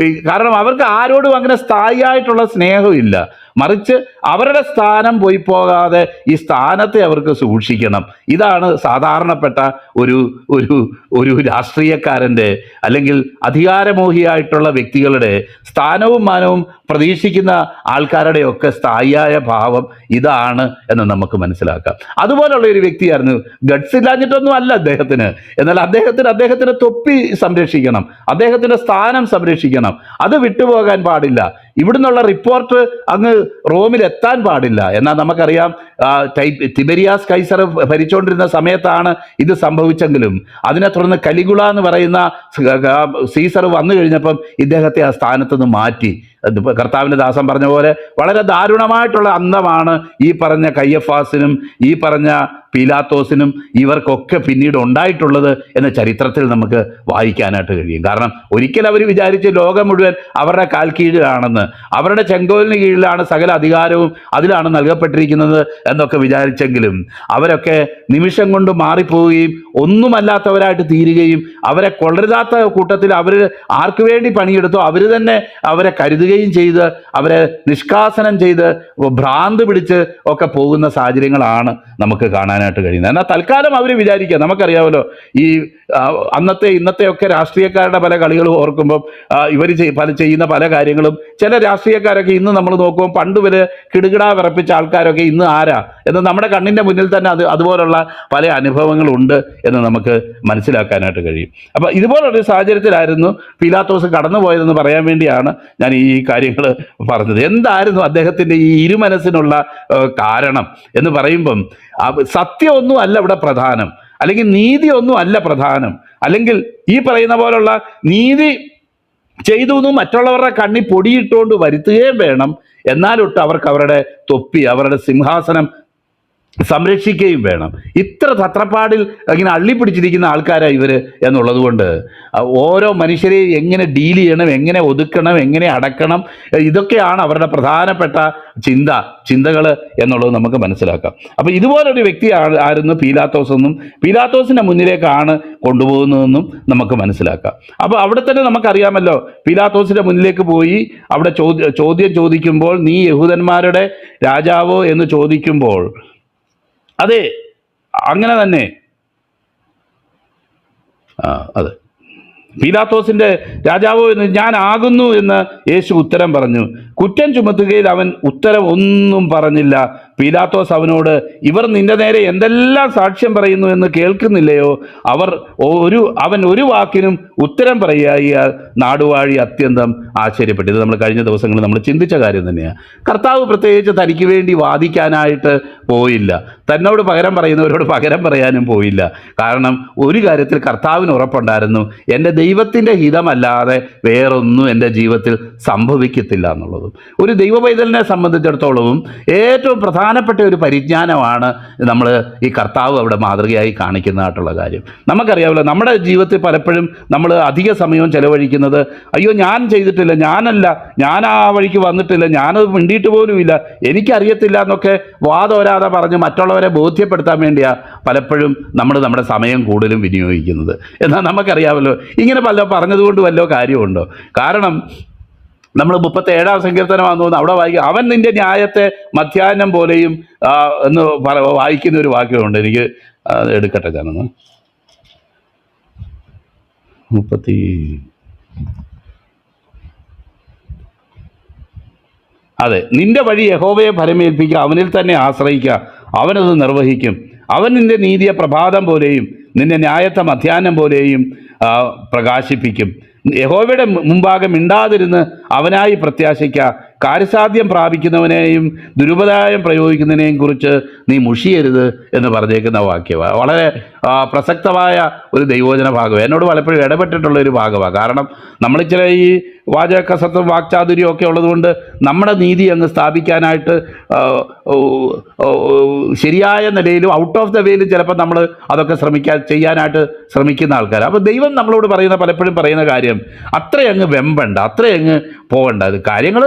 കാരണം അവർക്ക് ആരോടും അങ്ങനെ സ്ഥായിയായിട്ടുള്ള സ്നേഹമില്ല, മറിച്ച് അവരുടെ സ്ഥാനം പോയി പോകാതെ ഈ സ്ഥാനത്തെ അവർക്ക് സൂക്ഷിക്കണം. ഇതാണ് സാധാരണപ്പെട്ട ഒരു രാഷ്ട്രീയക്കാരൻ്റെ അല്ലെങ്കിൽ അധികാരമോഹിയായിട്ടുള്ള വ്യക്തികളുടെ സ്ഥാനവും മാനവും പ്രതീക്ഷിക്കുന്ന ആൾക്കാരുടെയൊക്കെ സ്ഥായിയായ ഭാവം ഇതാണ് എന്ന് നമുക്ക് മനസ്സിലാക്കാം. അതുപോലുള്ള ഒരു വ്യക്തിയായിരുന്നു. ഗഡ്സ് ഇല്ലാഞ്ഞിട്ടൊന്നും അല്ല അദ്ദേഹത്തിന്, എന്നാൽ അദ്ദേഹത്തിന് തൊപ്പി സംരക്ഷിക്കണം, അദ്ദേഹത്തിൻ്റെ സ്ഥാനം സംരക്ഷിക്കണം, അത് വിട്ടുപോകാൻ പാടില്ല. ഇവിടുന്നുള്ള റിപ്പോർട്ട് അങ്ങ് റോമിൽ എത്താൻ പാടില്ല. എന്നാൽ നമുക്കറിയാം, തിബരിയാസ് കൈസർ ഭരിച്ചുകൊണ്ടിരുന്ന സമയത്താണ് ഇത് സംഭവിച്ചെങ്കിലും അതിനെ തുടർന്ന് കലിഗുള എന്ന് പറയുന്ന സീസർ വന്നു കഴിഞ്ഞപ്പം ഇദ്ദേഹത്തെ ആ സ്ഥാനത്ത് നിന്ന് മാറ്റി. ഇതിപ്പോൾ കർത്താവിൻ്റെ ദാസൻ പറഞ്ഞ പോലെ വളരെ ദാരുണമായിട്ടുള്ള അന്തമാണ് ഈ പറഞ്ഞ കയ്യഫാസിനും ഈ പറഞ്ഞ പീലാത്തോസിനും ഇവർക്കൊക്കെ പിന്നീട് ഉണ്ടായിട്ടുള്ളത് എന്ന ചരിത്രത്തിൽ നമുക്ക് വായിക്കാനായിട്ട് കഴിയും. കാരണം ഒരിക്കൽ അവർ വിചാരിച്ച് ലോകം മുഴുവൻ അവരുടെ കാൽ കീഴിലാണെന്ന്, അവരുടെ ചെങ്കോലിന് കീഴിലാണ് സകല അധികാരവും അതിലാണ് നൽകപ്പെട്ടിരിക്കുന്നത് എന്നൊക്കെ വിചാരിച്ചെങ്കിലും അവരൊക്കെ നിമിഷം കൊണ്ട് മാറിപ്പോവുകയും ഒന്നുമല്ലാത്തവരായിട്ട് തീരുകയും അവരെ കൊള്ളരുതാത്ത കൂട്ടത്തിൽ അവർ ആർക്ക് വേണ്ടി പണിയെടുത്തോ അവർ തന്നെ അവരെ കരുതുകയും ചെയ്ത് അവരെ നിഷ്കാസനം ചെയ്ത് ഭ്രാന്ത് പിടിച്ച് ഒക്കെ പോകുന്ന സാഹചര്യങ്ങളാണ് നമുക്ക് കാണാനായിട്ട് കഴിയുന്നത്. എന്നാൽ തൽക്കാലം അവർ വിചാരിക്കുക, നമുക്കറിയാമല്ലോ ഈ ഇന്നത്തെ ഒക്കെ രാഷ്ട്രീയക്കാരുടെ പല കളികളും ഓർക്കുമ്പം ഇവർ ചെയ്യുന്ന പല കാര്യങ്ങളും ചില രാഷ്ട്രീയക്കാരൊക്കെ ഇന്ന് നമ്മൾ നോക്കുമ്പോൾ പണ്ട് വരെ കിടുകിടാ വിറപ്പിച്ച ആൾക്കാരൊക്കെ ഇന്ന് ആരാ എന്ന് നമ്മുടെ കണ്ണിൻ്റെ മുന്നിൽ തന്നെ അതുപോലുള്ള പല അനുഭവങ്ങളുണ്ട് എന്ന് നമുക്ക് മനസ്സിലാക്കാനായിട്ട് കഴിയും. അപ്പം ഇതുപോലൊരു സാഹചര്യത്തിലായിരുന്നു പീലാത്തോസ് കടന്നുപോയതെന്ന് പറയാൻ വേണ്ടിയാണ് ഞാൻ ഈ കാര്യങ്ങൾ പറഞ്ഞത്. എന്തായിരുന്നു അദ്ദേഹത്തിൻ്റെ ഈ ഇരുമനസ്സിനുള്ള കാരണം എന്ന് പറയുമ്പം സത്യമൊന്നും അല്ല ഇവിടെ പ്രധാനം, അല്ലെങ്കിൽ നീതി ഒന്നും അല്ല പ്രധാനം, അല്ലെങ്കിൽ ഈ പറയുന്ന പോലുള്ള നീതി ചെയ്തു എന്നും മറ്റുള്ളവരുടെ കണ്ണി പൊടിയിട്ടുകൊണ്ട് വരുത്തുകയും വേണം, എന്നാലൊട്ട് അവർക്ക് അവരുടെ തൊപ്പി, അവരുടെ സിംഹാസനം സംരക്ഷിക്കുകയും വേണം. ഇത്ര തത്രപ്പാടിൽ ഇങ്ങനെ അള്ളിപ്പിടിച്ചിരിക്കുന്ന ആൾക്കാരാണ് ഇവർ എന്നുള്ളത് കൊണ്ട് ഓരോ മനുഷ്യരെയും എങ്ങനെ ഡീൽ ചെയ്യണം, എങ്ങനെ ഒതുക്കണം, എങ്ങനെ അടക്കണം, ഇതൊക്കെയാണ് അവരുടെ പ്രധാനപ്പെട്ട ചിന്തകൾ എന്നുള്ളത് നമുക്ക് മനസ്സിലാക്കാം. അപ്പോൾ ഇതുപോലൊരു വ്യക്തി ആയിരുന്നു പീലാത്തോസ് എന്നും പീലാത്തോസിൻ്റെ മുന്നിലേക്കാണ് കൊണ്ടുപോകുന്നതെന്നും നമുക്ക് മനസ്സിലാക്കാം. അപ്പോൾ അവിടെ തന്നെ നമുക്കറിയാമല്ലോ, പീലാത്തോസിൻ്റെ മുന്നിലേക്ക് പോയി അവിടെ ചോദ്യം ചോദിക്കുമ്പോൾ നീ യഹൂദന്മാരുടെ രാജാവോ എന്ന് ചോദിക്കുമ്പോൾ അതെ അങ്ങനെ തന്നെ അതെ പീലാത്തോസിൻ്റെ രാജാവോ എന്ന് ഞാൻ ആകുന്നു എന്ന് യേശു ഉത്തരം പറഞ്ഞു. കുറ്റം ചുമത്തുകയിൽ അവൻ ഉത്തരം ഒന്നും പറഞ്ഞില്ല. പീലാത്തോസ് അവനോട് ഇവർ നിന്റെ നേരെ എന്തെല്ലാം സാക്ഷ്യം പറയുന്നു എന്ന് കേൾക്കുന്നില്ലയോ? അവൻ ഒരു വാക്കിനും ഉത്തരം പറയാൻ നാടുവാഴി അത്യന്തം ആശ്ചര്യപ്പെട്ടു. ഇത് നമ്മൾ കഴിഞ്ഞ ദിവസങ്ങളിൽ നമ്മൾ ചിന്തിച്ച കാര്യം തന്നെയാണ്. കർത്താവ് പ്രത്യേകിച്ച് തനിക്ക് വേണ്ടി വാദിക്കാനായിട്ട് പോയില്ല, തന്നോട് പകരം പറയുന്നവരോട് പകരം പറയാനും പോയില്ല. കാരണം ഒരു കാര്യത്തിൽ കർത്താവിന് ഉറപ്പുണ്ടായിരുന്നു, എൻ്റെ ദൈവത്തിൻ്റെ ഹിതമല്ലാതെ വേറൊന്നും എൻ്റെ ജീവിതത്തിൽ സംഭവിക്കത്തില്ല എന്നുള്ളതും. ഒരു ദൈവപൈതലിനെ സംബന്ധിച്ചിടത്തോളവും ഏറ്റവും പ്രധാനപ്പെട്ട ഒരു പരിജ്ഞാനമാണ് നമ്മൾ ഈ കർത്താവ് അവിടെ മാതൃകയായി കാണിക്കുന്നതായിട്ടുള്ള കാര്യം. നമുക്കറിയാമല്ലോ, നമ്മുടെ ജീവിതത്തിൽ പലപ്പോഴും നമ്മൾ അധിക സമയവും ചെലവഴിക്കുന്നത് അയ്യോ ഞാൻ ചെയ്തിട്ടില്ല, ഞാൻ ആ വഴിക്ക് വന്നിട്ടില്ല, ഞാനത് മിണ്ടിയിട്ട് പോലുമില്ല, എനിക്കറിയത്തില്ല എന്നൊക്കെ വാദോരാതെ പറഞ്ഞ് മറ്റുള്ളവരെ ബോധ്യപ്പെടുത്താൻ വേണ്ടിയാണ് പലപ്പോഴും നമ്മുടെ സമയം കൂടുതലും വിനിയോഗിക്കുന്നത്. എന്നാൽ നമുക്കറിയാമല്ലോ, ഇങ്ങനെ പറഞ്ഞതുകൊണ്ട് വല്ലോ കാര്യമുണ്ടോ? കാരണം നമ്മൾ 37-ാം സങ്കീർത്തനമാണെന്ന് തോന്നുന്നു, അവിടെ വായിക്കുക അവൻ നിന്റെ ന്യായത്തെ മധ്യാഹ്നം പോലെയും എന്ന് വായിക്കുന്ന ഒരു വാക്യമുണ്ട്. എനിക്ക് എടുക്കട്ടെ, ഞാനൊന്ന് 30 അതെ നിന്റെ വഴി യഹോവയെ ഭരമേൽപ്പിക്കുക, അവനിൽ തന്നെ ആശ്രയിക്കുക, അവനത് നിർവഹിക്കും. അവൻ നിന്റെ നീതിയെ പ്രഭാതം പോലെയും നിന്റെ ന്യായത്തെ മധ്യാഹ്നം പോലെയും പ്രകാശിപ്പിക്കും. യഹോവയുടെ മുമ്പാകെ മിണ്ടാതിരുന്ന് അവനായി പ്രത്യാശിക്കുക. കാര്യസാധ്യം പ്രാപിക്കുന്നവനെയും ദുരുപദായം പ്രയോഗിക്കുന്നതിനെയും കുറിച്ച് നീ മുഷിയരുത് എന്ന് പറഞ്ഞേക്കുന്ന വാക്യമാണ്. വളരെ പ്രസക്തമായ ഒരു ദൈവവചന ഭാഗമാണ്. എന്നോട് പലപ്പോഴും ഇടപെട്ടിട്ടുള്ള ഒരു ഭാഗമാണ്. കാരണം നമ്മൾ ചില ഈ വാചകസത്വം വാക്ചാതുര്യം ഒക്കെ ഉള്ളതുകൊണ്ട് നമ്മുടെ നീതി അങ്ങ് സ്ഥാപിക്കാനായിട്ട് ശരിയായ നിലയിലും ഔട്ട് ഓഫ് ദ വേയിലും ചിലപ്പോൾ നമ്മൾ അതൊക്കെ ചെയ്യാനായിട്ട് ശ്രമിക്കുന്ന ആൾക്കാർ. അപ്പോൾ ദൈവം നമ്മളോട് പലപ്പോഴും പറയുന്ന കാര്യം അത്രയങ്ങ് വെമ്പണ്ട, അത്രയങ്ങ് പോകണ്ട. അത് കാര്യങ്ങൾ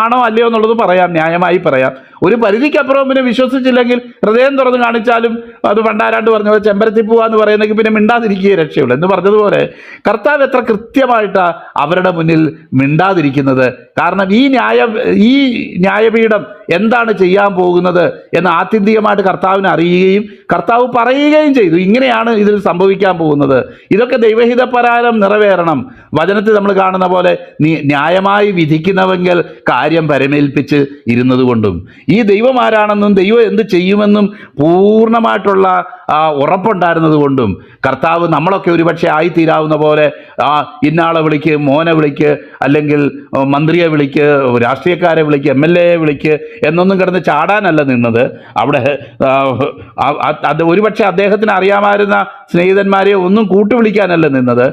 ആണോ അല്ലയോ എന്നുള്ളത് പറയാം, ന്യായമായി പറയാം. ഒരു പരിധിക്കപ്പുറം പിന്നെ വിശ്വസിച്ചില്ലെങ്കിൽ ഹൃദയം തുറന്ന് കാണിച്ചാലും അത് പണ്ടാരാണ്ട് പറഞ്ഞ പോലെ ചെമ്പരത്തി പോവാന്ന് പറയുന്നെങ്കിൽ പിന്നെ മിണ്ടാതിരിക്കുകയെ രക്ഷയുള്ളൂ എന്ന് പറഞ്ഞതുപോലെ കർത്താവ് എത്ര കൃത്യമായിട്ടാണ് അവരുടെ മുന്നിൽ മിണ്ടാതിരിക്കുന്നത്. കാരണം ഈ ന്യായപീഠം എന്താണ് ചെയ്യാൻ പോകുന്നത് എന്ന് ആത്യന്തികമായിട്ട് കർത്താവിന് അറിയുകയും കർത്താവ് പറയുകയും ചെയ്തു. ഇങ്ങനെയാണ് ഇതിൽ സംഭവിക്കാൻ പോകുന്നത്, ഇതൊക്കെ ദൈവഹിതപ്രകാരം നിറവേറണം. വചനത്തിൽ നമ്മൾ കാണുന്ന പോലെ ന്യായമായി വിധിക്കുന്നവെങ്കിൽ കാര്യം പരമേൽപ്പിച്ച് ഇരുന്നത് കൊണ്ടും ഈ ദൈവം ആരാണെന്നും ദൈവം എന്ത് ചെയ്യുമെന്നും പൂർണ്ണമായിട്ടുള്ള ഉറപ്പുണ്ടായിരുന്നത് കൊണ്ടും കർത്താവ് നമ്മളൊക്കെ ഒരുപക്ഷെ ആയിത്തീരാവുന്ന പോലെ ഇന്നാളെ വിളിക്ക്, മോനെ വിളിക്ക്, അല്ലെങ്കിൽ മന്ത്രിയെ വിളിക്ക്, രാഷ്ട്രീയക്കാരെ വിളിക്ക്, MLA വിളിക്ക് എന്നൊന്നും കിടന്ന് ചാടാനല്ല നിന്നത്. അവിടെ അത് ഒരുപക്ഷെ അദ്ദേഹത്തിന് അറിയാമായിരുന്ന സ്നേഹിതന്മാരെയോ ഒന്നും കൂട്ടുവിളിക്കാനല്ല നിന്നത്.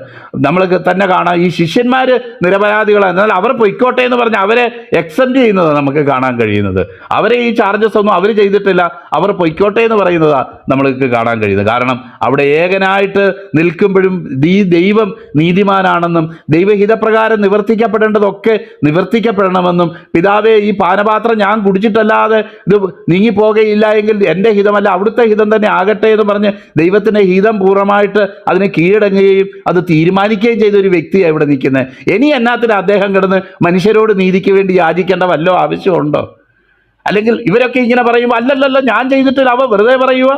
നമ്മൾ തന്നെ കാണാം, ഈ ശിഷ്യന്മാർ നിരപരാധികളാണ്, എന്നാൽ അവർ പൊയ്ക്കോട്ടെ എന്ന് പറഞ്ഞ് അവരെ എക്സെപ്റ്റ് ചെയ്യുന്നത് നമുക്ക് കാണാൻ കഴിയുന്നത്. അവരെ ഈ ചാർജസ് ഒന്നും അവർ ചെയ്തിട്ടില്ല, അവർ പൊയ്ക്കോട്ടെ എന്ന് പറയുന്നതാണ് നമ്മൾക്ക് കാണാൻ കഴിയുന്നത്. കാരണം അവിടെ ഏകനായിട്ട് നിൽക്കുമ്പോഴും ഈ ദൈവം നീതിമാനാണെന്നും ദൈവഹിതപ്രകാരം നിവർത്തിക്കപ്പെടേണ്ടതൊക്കെ നിവർത്തിക്കപ്പെടണമെന്നും, പിതാവേ ഈ പാനപാത്രം ഞാൻ കുടിച്ചിട്ടല്ലാതെ ഇത് നീങ്ങിപ്പോകയില്ല എങ്കിൽ എൻ്റെ ഹിതമല്ല അവിടുത്തെ ഹിതം തന്നെ ആകട്ടെ എന്ന് പറഞ്ഞ് ദൈവത്തിൻ്റെ ഹിതം പൂർണ്ണമായിട്ട് അതിനെ കീഴടങ്ങുകയും അത് തീരുമാനിക്കുകയും ചെയ്ത ഒരു വ്യക്തിയാണ് ഇവിടെ നിൽക്കുന്നത്. ഇനി എന്നാത്തിന് അദ്ദേഹം കിടന്ന് മനുഷ്യരോട് നീതിക്ക് വേണ്ടി യാചിക്കേണ്ട വല്ല ആവശ്യമുണ്ടോ? അല്ലെങ്കിൽ ഇവരൊക്കെ ഇങ്ങനെ പറയുമ്പോൾ അല്ലല്ലല്ല ഞാൻ ചെയ്തിട്ടില്ല, അവ വെറുതെ പറയുക,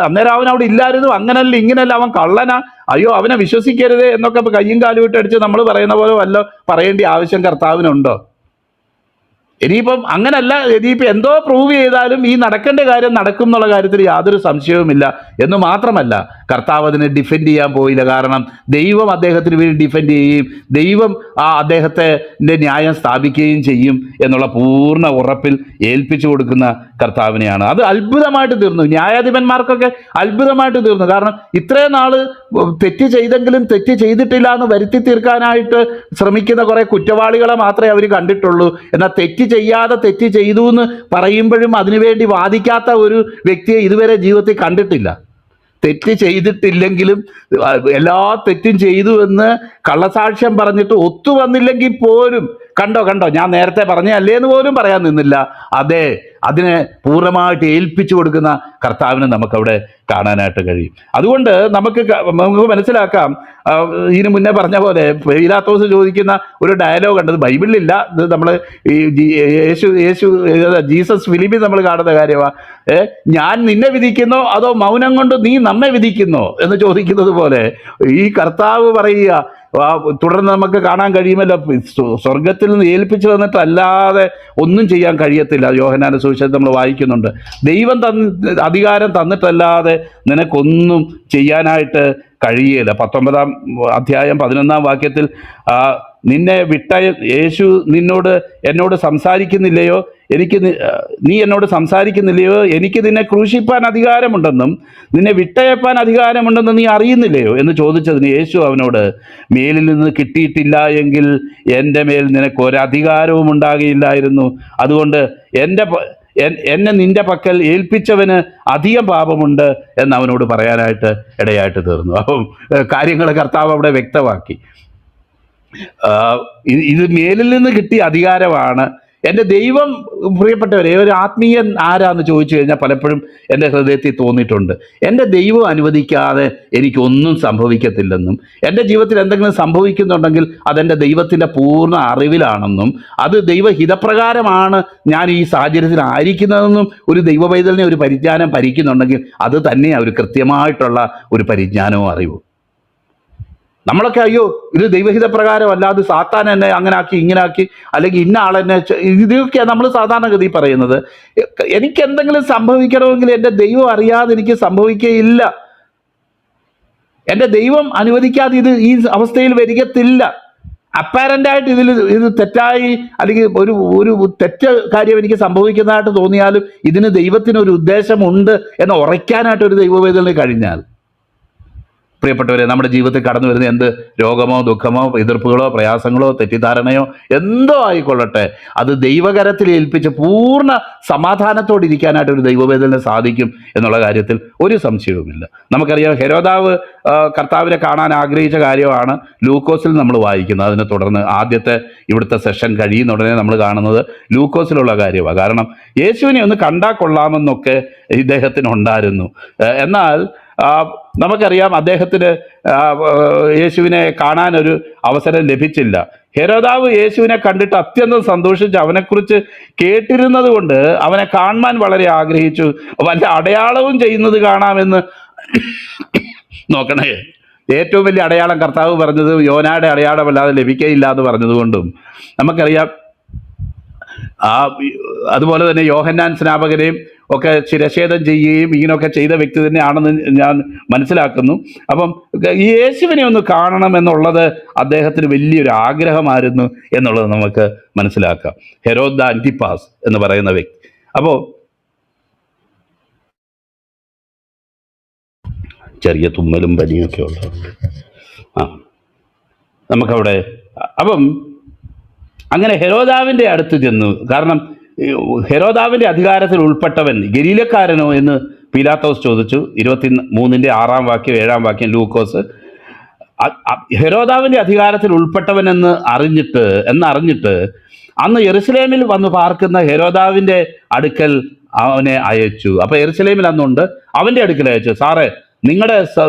അന്നേരം അവൻ അവിടെ ഇല്ലായിരുന്നു, അങ്ങനല്ല ഇങ്ങനല്ല, അവൻ കള്ളനാ, അയ്യോ അവനെ വിശ്വസിക്കരുത് എന്നൊക്കെ കയ്യും കാലും ഇട്ടടിച്ച് നമ്മൾ പറയുന്ന പോലെ വല്ല പറയേണ്ട ആവശ്യം കർത്താവിനുണ്ടോ? ഇനിയിപ്പം അങ്ങനല്ല, ഇനിയിപ്പോൾ എന്തോ പ്രൂവ് ചെയ്താലും ഈ നടക്കേണ്ട കാര്യം നടക്കും എന്നുള്ള കാര്യത്തിൽ യാതൊരു സംശയവുമില്ല. എന്ന് മാത്രമല്ല കർത്താവ് അതിനെ ഡിഫെൻഡ് ചെയ്യാൻ പോയില്ല. കാരണം ദൈവം അദ്ദേഹത്തിന് വേണ്ടി ഡിഫെൻഡ് ചെയ്യുകയും ദൈവം അദ്ദേഹത്തിൻ്റെ ന്യായം സ്ഥാപിക്കുകയും ചെയ്യും എന്നുള്ള പൂർണ്ണ ഉറപ്പിൽ ഏൽപ്പിച്ചു കൊടുക്കുന്ന കർത്താവിനെയാണ്. അത് അത്ഭുതമായിട്ട് തീർന്നു. ന്യായാധിപന്മാർക്കൊക്കെ അത്ഭുതമായിട്ട് തീർന്നു. കാരണം ഇത്രയും നാൾ തെറ്റ് ചെയ്തെങ്കിലും തെറ്റ് ചെയ്തിട്ടില്ല എന്ന് വരുത്തി തീർക്കാനായിട്ട് ശ്രമിക്കുന്ന കുറേ കുറ്റവാളികളെ മാത്രമേ അവർ കണ്ടിട്ടുള്ളൂ. എന്നാൽ തെറ്റ് ചെയ്യാതെ തെറ്റ് ചെയ്തു എന്ന് പറയുമ്പോഴും അതിനുവേണ്ടി വാദിക്കാത്ത ഒരു വ്യക്തിയെ ഇതുവരെ ജീവിതത്തിൽ കണ്ടിട്ടില്ല. തെറ്റ് ചെയ്തിട്ടില്ലെങ്കിലും എല്ലാ തെറ്റും ചെയ്തു എന്ന് കള്ളസാക്ഷ്യം പറഞ്ഞിട്ട് ഒത്തുവന്നില്ലെങ്കിൽ പോലും കണ്ടോ ഞാൻ നേരത്തെ പറഞ്ഞല്ലേ എന്ന് പോലും പറയാൻ നിന്നില്ല. അതെ, അതിനെ പൂർണ്ണമായിട്ട് ഏൽപ്പിച്ചു കൊടുക്കുന്ന കർത്താവിനെ നമുക്കവിടെ കാണാനായിട്ട് കഴിയും. അതുകൊണ്ട് നമുക്ക് മനസ്സിലാക്കാം, ഇതിനു മുന്നേ പറഞ്ഞ പോലെ പീലാത്തോസ് ചോദിക്കുന്ന ഒരു ഡയലോഗ് ഉണ്ട്, ബൈബിളിലില്ല, ഇത് നമ്മൾ ഈ ജീസസ് ഫിലിമിൽ നമ്മൾ കാണുന്ന കാര്യമാണ്. ഞാൻ നിന്നെ വിധിക്കുന്നോ അതോ മൗനം കൊണ്ട് നീ നമ്മെ വിധിക്കുന്നോ എന്ന് ചോദിക്കുന്നത് പോലെ ഈ കർത്താവ് പറയുക. തുടർന്ന് നമുക്ക് കാണാൻ കഴിയുമല്ലോ, സ്വർഗത്തിൽ നിന്ന് ഏൽപ്പിച്ചു തന്നിട്ടല്ലാതെ ഒന്നും ചെയ്യാൻ കഴിയത്തില്ല. യോഹന്നാന്റെ സുവിശേഷം നമ്മൾ വായിക്കുന്നുണ്ട്, ദൈവം അധികാരം തന്നിട്ടല്ലാതെ നിനക്കൊന്നും ചെയ്യാനായിട്ട് കഴിയില്ല. 19-ാം അധ്യായം 11-ാം വാക്യത്തിൽ നിന്നെ വിട്ട യേശു എന്നോട് സംസാരിക്കുന്നില്ലയോ, നീ എന്നോട് സംസാരിക്കുന്നില്ലയോ, എനിക്ക് നിന്നെ ക്രൂശിപ്പാൻ അധികാരമുണ്ടെന്നും നിന്നെ വിട്ടയപ്പാൻ അധികാരമുണ്ടെന്നും നീ അറിയുന്നില്ലയോ എന്ന് ചോദിച്ചതിന് യേശു അവനോട്, മേലിൽ നിന്ന് കിട്ടിയിട്ടില്ല എങ്കിൽ എൻ്റെ മേൽ നിനക്ക് ഒരധികാരവും ഉണ്ടാകുകയില്ലായിരുന്നു. അതുകൊണ്ട് എന്നെ നിന്റെ പക്കൽ ഏൽപ്പിച്ചവന് അധികം പാപമുണ്ട് എന്ന് അവനോട് പറയാനായിട്ട് ഇടയായിട്ട് തീർന്നു. അപ്പം കാര്യങ്ങൾ കർത്താവ് അവിടെ വ്യക്തമാക്കി. ഇത് മേലിൽ നിന്ന് കിട്ടിയ അധികാരമാണ്. എൻ്റെ ദൈവം, പ്രിയപ്പെട്ടവരെ, ഒരു ആത്മീയൻ ആരാന്ന് ചോദിച്ചു കഴിഞ്ഞാൽ പലപ്പോഴും എൻ്റെ ഹൃദയത്തിൽ തോന്നിയിട്ടുണ്ട്, എൻ്റെ ദൈവം അനുവദിക്കാതെ എനിക്കൊന്നും സംഭവിക്കത്തില്ലെന്നും, എൻ്റെ ജീവിതത്തിൽ എന്തെങ്കിലും സംഭവിക്കുന്നുണ്ടെങ്കിൽ അതെൻ്റെ ദൈവത്തിൻ്റെ പൂർണ്ണ അറിവിലാണെന്നും, അത് ദൈവഹിതപ്രകാരമാണ് ഞാൻ ഈ സാഹചര്യത്തിൽ ആയിരിക്കുന്നതെന്നും ഒരു ദൈവപൈതലിനെ ഒരു പരിജ്ഞാനം ഭരിക്കുന്നുണ്ടെങ്കിൽ അത് തന്നെയാണ് ഒരു കൃത്യമായിട്ടുള്ള ഒരു പരിജ്ഞാനവും അറിവും. നമ്മളൊക്കെ അയ്യോ ഇത് ദൈവഹിത പ്രകാരമല്ല, അത് സാത്താൻ എന്നെ അങ്ങനാക്കി ഇങ്ങനാക്കി, അല്ലെങ്കിൽ ഇന്ന ആളെന്നെ, ഇതൊക്കെയാണ് നമ്മൾ സാധാരണഗതി പറയുന്നത്. എനിക്ക് എന്തെങ്കിലും സംഭവിക്കണമെങ്കിൽ എൻ്റെ ദൈവം അറിയാതെ എനിക്ക് സംഭവിക്കുകയില്ല. എൻ്റെ ദൈവം അനുവദിക്കാതെ ഈ അവസ്ഥയിൽ വരികത്തില്ല. അപ്പാരൻ്റായിട്ട് ഇത് തെറ്റായി അല്ലെങ്കിൽ ഒരു തെറ്റ് കാര്യം എനിക്ക് സംഭവിക്കുന്നതായിട്ട് തോന്നിയാലും ഇതിന് ദൈവത്തിനൊരു ഉദ്ദേശമുണ്ട് എന്ന് ഉറയ്ക്കാനായിട്ട് ഒരു ദൈവവേദന കഴിഞ്ഞാൽ, പ്രിയപ്പെട്ടവരെ, നമ്മുടെ ജീവിതത്തിൽ കടന്നു വരുന്ന എന്ത് രോഗമോ ദുഃഖമോ എതിർപ്പുകളോ പ്രയാസങ്ങളോ തെറ്റിദ്ധാരണയോ എന്തോ ആയിക്കൊള്ളട്ടെ, അത് ദൈവകരത്തിൽ ഏൽപ്പിച്ച് പൂർണ്ണ സമാധാനത്തോടെ ഇരിക്കാനായിട്ട് ഒരു ദൈവവേദന സാധിക്കും എന്നുള്ള കാര്യത്തിൽ ഒരു സംശയവുമില്ല. നമുക്കറിയാം, ഹെരോദാവ് കർത്താവിനെ കാണാൻ ആഗ്രഹിച്ച കാര്യമാണ് ലൂക്കോസിൽ നമ്മൾ വായിക്കുന്നത്. അതിനെ തുടർന്ന് ആദ്യത്തെ ഇവിടുത്തെ സെഷൻ കഴിയുന്ന ഉടനെ നമ്മൾ കാണുന്നത് ലൂക്കോസിലുള്ള കാര്യമാണ്. കാരണം യേശുവിനെ ഒന്ന് കണ്ടാൽ കൊള്ളാമെന്നൊക്കെ ഇദ്ദേഹത്തിനുണ്ടായിരുന്നു. എന്നാൽ നമുക്കറിയാം, അദ്ദേഹത്തിന് യേശുവിനെ കാണാനൊരു അവസരം ലഭിച്ചില്ല. ഹെരോദാവ് യേശുവിനെ കണ്ടിട്ട് അത്യന്തം സന്തോഷിച്ച് അവനെക്കുറിച്ച് കേട്ടിരുന്നത് കൊണ്ട് അവനെ കാണാൻ വളരെ ആഗ്രഹിച്ചു. വല്ല അടയാളവും ചെയ്യുന്നത് കാണാമെന്ന് നോക്കണേ. ഏറ്റവും വലിയ അടയാളം കർത്താവ് പറഞ്ഞത് യോനായുടെ അടയാളമല്ലാതെ ലഭിക്കയില്ല എന്ന് പറഞ്ഞതുകൊണ്ടും നമുക്കറിയാം. അതുപോലെ തന്നെ യോഹന്നാൻ സ്നാപകനെയും ഒക്കെ ശിരച്ഛേദം ചെയ്യുകയും ഇങ്ങനെയൊക്കെ ചെയ്ത വ്യക്തി തന്നെയാണെന്ന് ഞാൻ മനസ്സിലാക്കുന്നു. അപ്പം ഈ യേശുവിനെ ഒന്ന് കാണണം എന്നുള്ളത് അദ്ദേഹത്തിന് വലിയൊരു ആഗ്രഹമായിരുന്നു എന്നുള്ളത് നമുക്ക് മനസ്സിലാക്കാം. ഹെരോദ് ദ ആന്റിപ്പാസ് എന്ന് പറയുന്ന വ്യക്തി. അപ്പോൾ ചെറിയ തുമ്മലും പനിയൊക്കെ ഉള്ളതുകൊണ്ട് നമുക്കവിടെ അപ്പം അങ്ങനെ ഹെരോദാവിൻ്റെ അടുത്ത് ചെന്നു. കാരണം ഹെരോദാവിൻ്റെ അധികാരത്തിൽ ഉൾപ്പെട്ടവൻ ഗലീലക്കാരനോ എന്ന് പീലാത്തോസ് ചോദിച്ചു. 23-6 7 ലൂക്കോസ്. ഹെരോദാവിൻ്റെ അധികാരത്തിൽ ഉൾപ്പെട്ടവൻ എന്നറിഞ്ഞിട്ട് അന്ന് യെരുശലേമിൽ വന്ന് പാർക്കുന്ന ഹെരോദാവിൻ്റെ അടുക്കൽ അവനെ അയച്ചു. അപ്പോൾ യെരുശലേമിൽ അന്നുണ്ട്, അവൻ്റെ അടുക്കൽ അയച്ചു. സാറേ, നിങ്ങളുടെ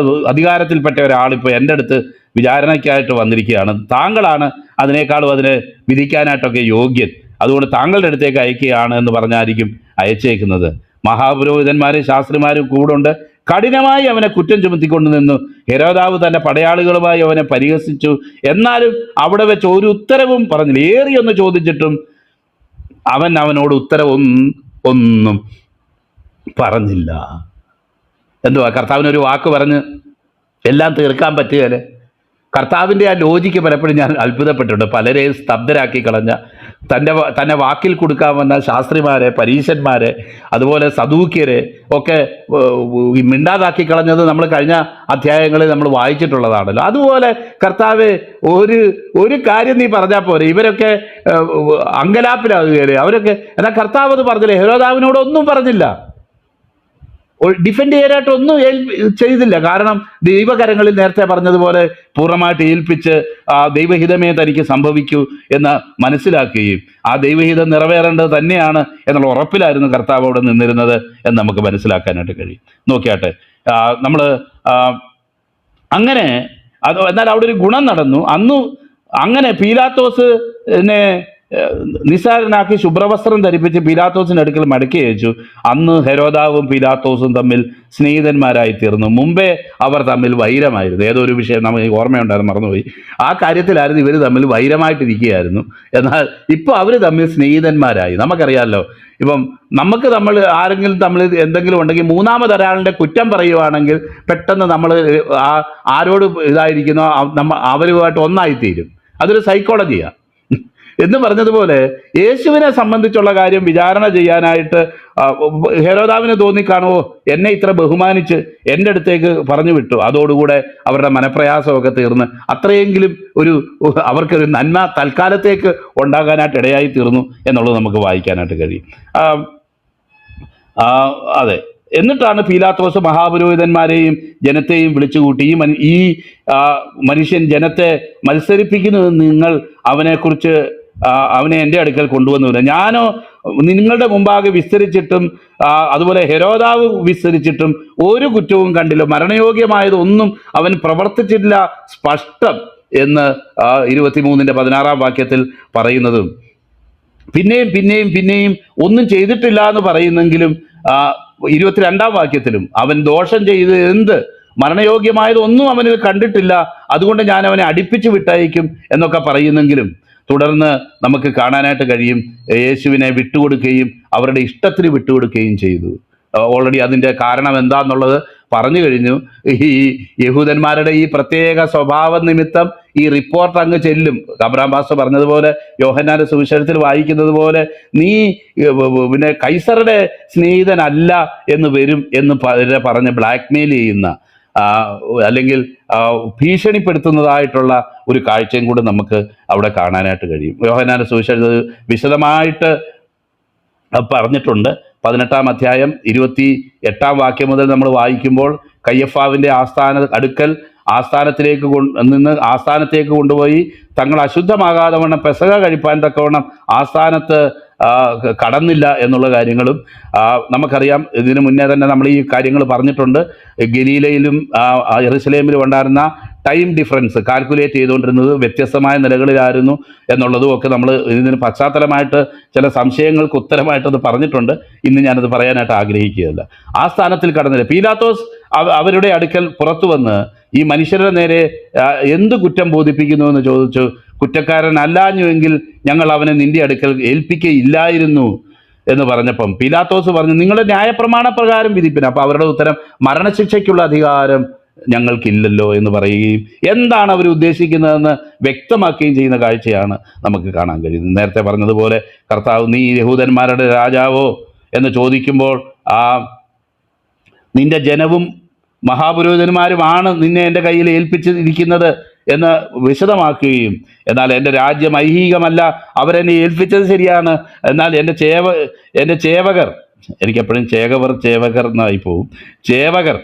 അധികാരത്തിൽപ്പെട്ട ഒരാളിപ്പോൾ എൻ്റെ അടുത്ത് വിചാരണയ്ക്കായിട്ട് വന്നിരിക്കുകയാണ്. താങ്കളാണ് അതിനേക്കാളും അതിനെ വിധിക്കാനായിട്ടൊക്കെ യോഗ്യൻ. അതുകൊണ്ട് താങ്കളുടെ അടുത്തേക്ക് അയക്കുകയാണ് എന്ന് പറഞ്ഞായിരിക്കും അയച്ചേക്കുന്നത്. മഹാപുരോഹിതന്മാരും ശാസ്ത്രിമാരും കൂടുണ്ട് കഠിനമായി അവനെ കുറ്റം ചുമത്തിക്കൊണ്ട് നിന്നു. ഹെരോദാവ് തൻ്റെ പടയാളികളുമായി അവനെ പരിഹസിച്ചു. എന്നാലും അവിടെ വെച്ച് ഒരു ഉത്തരവും പറഞ്ഞില്ല. ഏറിയൊന്ന് ചോദിച്ചിട്ടും അവനോട് ഒന്നും പറഞ്ഞില്ല. എന്തുവാ, കർത്താവിനൊരു വാക്ക് പറഞ്ഞ് എല്ലാം തീർക്കാൻ പറ്റുകയല്ലേ? കർത്താവിൻ്റെ ആ ലോജിക്ക് പലപ്പോഴും ഞാൻ അത്ഭുതപ്പെട്ടിട്ടുണ്ട്. പലരെയും സ്തബ്ധരാക്കി കളഞ്ഞ, തന്നെ വാക്കിൽ കൊടുക്കാമെന്ന ശാസ്ത്രിമാരെ, പരീശന്മാരെ, അതുപോലെ സദൂക്യരെ ഒക്കെ മിണ്ടാതാക്കി കളഞ്ഞത് നമ്മൾ കഴിഞ്ഞ അധ്യായങ്ങളിൽ നമ്മൾ വായിച്ചിട്ടുള്ളതാണല്ലോ. അതുപോലെ കർത്താവ് ഒരു കാര്യം നീ പറഞ്ഞാൽ പോരെ, ഇവരൊക്കെ അങ്കലാപ്പിലാകുകയല്ലേ അവരൊക്കെ. എന്നാൽ കർത്താവ് അത് പറഞ്ഞില്ലേ? ഹെരോദാവിനോട് ഒന്നും പറഞ്ഞില്ല, ഡിഫെൻഡ് ചെയ്യാനായിട്ട് ഒന്നും ചെയ്തില്ല. കാരണം ദൈവകരങ്ങളിൽ നേരത്തെ പറഞ്ഞതുപോലെ പൂർണ്ണമായിട്ട് ഏൽപ്പിച്ച് ആ ദൈവഹിതമേ തനിക്ക് സംഭവിക്കൂ എന്ന് മനസ്സിലാക്കുകയും ആ ദൈവഹിതം നിറവേറേണ്ടത് തന്നെയാണ് എന്നുള്ള ഉറപ്പിലായിരുന്നു കർത്താവ് അവിടെ നിന്നിരുന്നത് എന്ന് നമുക്ക് മനസ്സിലാക്കാനായിട്ട് കഴിയും. നോക്കിയാട്ടെ, നമ്മൾ അങ്ങനെ എന്നാൽ അവിടെ ഒരു ഗുണം നടന്നു. അങ്ങനെ പീലാത്തോസിനെ നിസ്സാരനാക്കി ശുഭ്രവസ്ത്രം ധരിപ്പിച്ച് പീലാത്തോസിൻ്റെ അടുക്കൽ മടക്കി അയച്ചു. അന്ന് ഹെരോദാവും പീലാത്തോസും തമ്മിൽ സ്നേഹിതന്മാരായി തീർന്നു. മുമ്പേ അവർ തമ്മിൽ വൈരമായിരുന്നു. ഏതോ ഒരു വിഷയം നമുക്ക് ഓർമ്മയുണ്ടായിരുന്നു, മറന്നുപോയി. ആ കാര്യത്തിലായിരുന്നു ഇവർ തമ്മിൽ വൈരമായിട്ടിരിക്കുകയായിരുന്നു. എന്നാൽ ഇപ്പോൾ അവർ തമ്മിൽ സ്നേഹിതന്മാരായി. നമുക്കറിയാമല്ലോ, ഇപ്പം നമ്മൾ ആരെങ്കിലും തമ്മിൽ എന്തെങ്കിലും ഉണ്ടെങ്കിൽ മൂന്നാമതൊരാളുടെ കുറ്റം പറയുവാണെങ്കിൽ പെട്ടെന്ന് നമ്മൾ ആരോട് ഇതായിരിക്കുന്നോ അവരുമായിട്ട് ഒന്നായിത്തീരും. അതൊരു സൈക്കോളജിയാണ്. എന്ന് പറഞ്ഞതുപോലെ യേശുവിനെ സംബന്ധിച്ചുള്ള കാര്യം വിചാരണ ചെയ്യാനായിട്ട് ഹെരോദാവിന് തോന്നിക്കാണുമോ, എന്നെ ഇത്ര ബഹുമാനിച്ച് എൻ്റെ അടുത്തേക്ക് പറഞ്ഞു വിട്ടു, അതോടുകൂടെ അവരുടെ മനപ്രയാസമൊക്കെ തീർന്ന് അത്രയെങ്കിലും അവർക്കൊരു നന്മ തൽക്കാലത്തേക്ക് ഉണ്ടാകാനായിട്ട് ഇടയായി തീർന്നു എന്നുള്ളത് നമുക്ക് വായിക്കാനായിട്ട് കഴിയും. അതെ. എന്നിട്ടാണ് പീലാത്തോസ് മഹാപുരോഹിതന്മാരെയും ജനത്തെയും വിളിച്ചുകൂട്ടി, ഈ മനുഷ്യൻ ജനത്തെ മത്സരിപ്പിക്കുന്നത് നിങ്ങൾ അവനെ എൻ്റെ അടുക്കൽ കൊണ്ടുവന്നില്ല. ഞാനോ നിങ്ങളുടെ മുമ്പാകെ വിസ്തരിച്ചിട്ടും അതുപോലെ ഹെരോദാവ് വിസ്തരിച്ചിട്ടും ഒരു കുറ്റവും കണ്ടില്ല, മരണയോഗ്യമായതൊന്നും അവൻ പ്രവർത്തിച്ചിട്ടില്ല, സ്പഷ്ടം എന്ന് 23-16 പറയുന്നതും പിന്നെയും ഒന്നും ചെയ്തിട്ടില്ല എന്ന് പറയുന്നെങ്കിലും 22 അവൻ ദോഷം ചെയ്ത് എന്ത് മരണയോഗ്യമായതൊന്നും അവനിൽ കണ്ടിട്ടില്ല, അതുകൊണ്ട് ഞാൻ അവനെ അടുപ്പിച്ച് വിട്ടയക്കും എന്നൊക്കെ പറയുന്നെങ്കിലും തുടർന്ന് നമുക്ക് കാണാനായിട്ട് കഴിയും യേശുവിനെ വിട്ടുകൊടുക്കുകയും അവരുടെ ഇഷ്ടത്തിന് വിട്ടുകൊടുക്കുകയും ചെയ്തു. ഓൾറെഡി അതിൻ്റെ കാരണം എന്താണെന്നുള്ളത് പറഞ്ഞു കഴിഞ്ഞു. ഈ യഹൂദന്മാരുടെ ഈ പ്രത്യേക സ്വഭാവ നിമിത്തം ഈ റിപ്പോർട്ട് അങ്ങ് ചെല്ലും. അബ്രഹാം പാസ്റ്റർ പറഞ്ഞതുപോലെ, യോഹന്നാന്റെ സുവിശേഷത്തിൽ വായിക്കുന്നത് പോലെ, നീ പിന്നെ കൈസറുടെ സ്നേഹിതനല്ല എന്ന് വരും എന്ന് പറഞ്ഞ് ബ്ലാക്ക്മെയിൽ ചെയ്യുന്ന അല്ലെങ്കിൽ ഭീഷണിപ്പെടുത്തുന്നതായിട്ടുള്ള ഒരു കാഴ്ചയും കൂടെ നമുക്ക് അവിടെ കാണാനായിട്ട് കഴിയും. യോഹന്നാന്റെ സുവിശേഷത്തിൽ വിശദമായിട്ട് പറഞ്ഞിട്ടുണ്ട്. 18 അധ്യായം 28 മുതൽ നമ്മൾ വായിക്കുമ്പോൾ കയ്യഫാവിൻ്റെ ആസ്ഥാനത്തേക്ക് കൊണ്ടുപോയി തങ്ങൾ അശുദ്ധമാകാതെ വണ്ണം പെസഹ കഴിപ്പാൻ തക്കവണ്ണം ആസ്ഥാനത്ത് കടന്നില്ല എന്നുള്ള കാര്യങ്ങളും നമുക്കറിയാം. ഇതിനു മുന്നേ തന്നെ നമ്മൾ ഈ കാര്യങ്ങൾ പറഞ്ഞിട്ടുണ്ട്. ഗലീലയിലും യെരുശലേമിലും ഉണ്ടായിരുന്ന ടൈം ഡിഫറൻസ് കാൽക്കുലേറ്റ് ചെയ്തുകൊണ്ടിരുന്നത് വ്യത്യസ്തമായ നിലകളിലായിരുന്നു എന്നുള്ളതും ഒക്കെ നമ്മൾ ഇതിന് പശ്ചാത്തലമായിട്ട് ചില സംശയങ്ങൾക്ക് ഉത്തരമായിട്ടത് പറഞ്ഞിട്ടുണ്ട്. ഇന്ന് ഞാനത് പറയാനായിട്ട് ആഗ്രഹിക്കുകയല്ല. ആ സ്ഥാനത്തിൽ കടന്നില്ല. പീലാത്തോസ് അവരുടെ അടുക്കൽ പുറത്തു വന്ന് ഈ മനുഷ്യരുടെ നേരെ എന്ത് കുറ്റം ബോധിപ്പിക്കുന്നു എന്ന് ചോദിച്ചു. കുറ്റക്കാരനല്ലാഞ്ഞുവെങ്കിൽ ഞങ്ങൾ അവനെ നിന്റെ അടുക്കൽ ഏൽപ്പിക്കുകയില്ലായിരുന്നു എന്ന് പറഞ്ഞപ്പം പീലാത്തോസ് പറഞ്ഞു, നിങ്ങളുടെ ന്യായപ്രമാണ പ്രകാരം വിധിപ്പിന്. അപ്പോൾ അവരുടെ ഉത്തരം, മരണശിക്ഷയ്ക്കുള്ള അധികാരം ഞങ്ങൾക്കില്ലല്ലോ എന്ന് പറയുകയും എന്താണ് അവർ ഉദ്ദേശിക്കുന്നതെന്ന് വ്യക്തമാക്കുകയും ചെയ്യുന്ന കാഴ്ചയാണ് നമുക്ക് കാണാൻ കഴിയുന്നത്. നേരത്തെ പറഞ്ഞതുപോലെ കർത്താവ്, നീ യഹൂദന്മാരുടെ രാജാവോ എന്ന് ചോദിക്കുമ്പോൾ നിന്റെ ജനവും മഹാപുരോഹിതന്മാരുമാണ് നിന്നെ എൻ്റെ കയ്യിൽ ഏൽപ്പിച്ചിരിക്കുന്നത് എന്ന് വിശദമാക്കുകയും, എന്നാൽ എൻ്റെ രാജ്യം ഐഹികമല്ല, അവരെന്നെ ഏൽപ്പിച്ചത് ശരിയാണ്, എന്നാൽ എൻ്റെ ചേവകർ, എനിക്കെപ്പോഴും ചേവകർ എന്നായി പോവും, ചേവകർ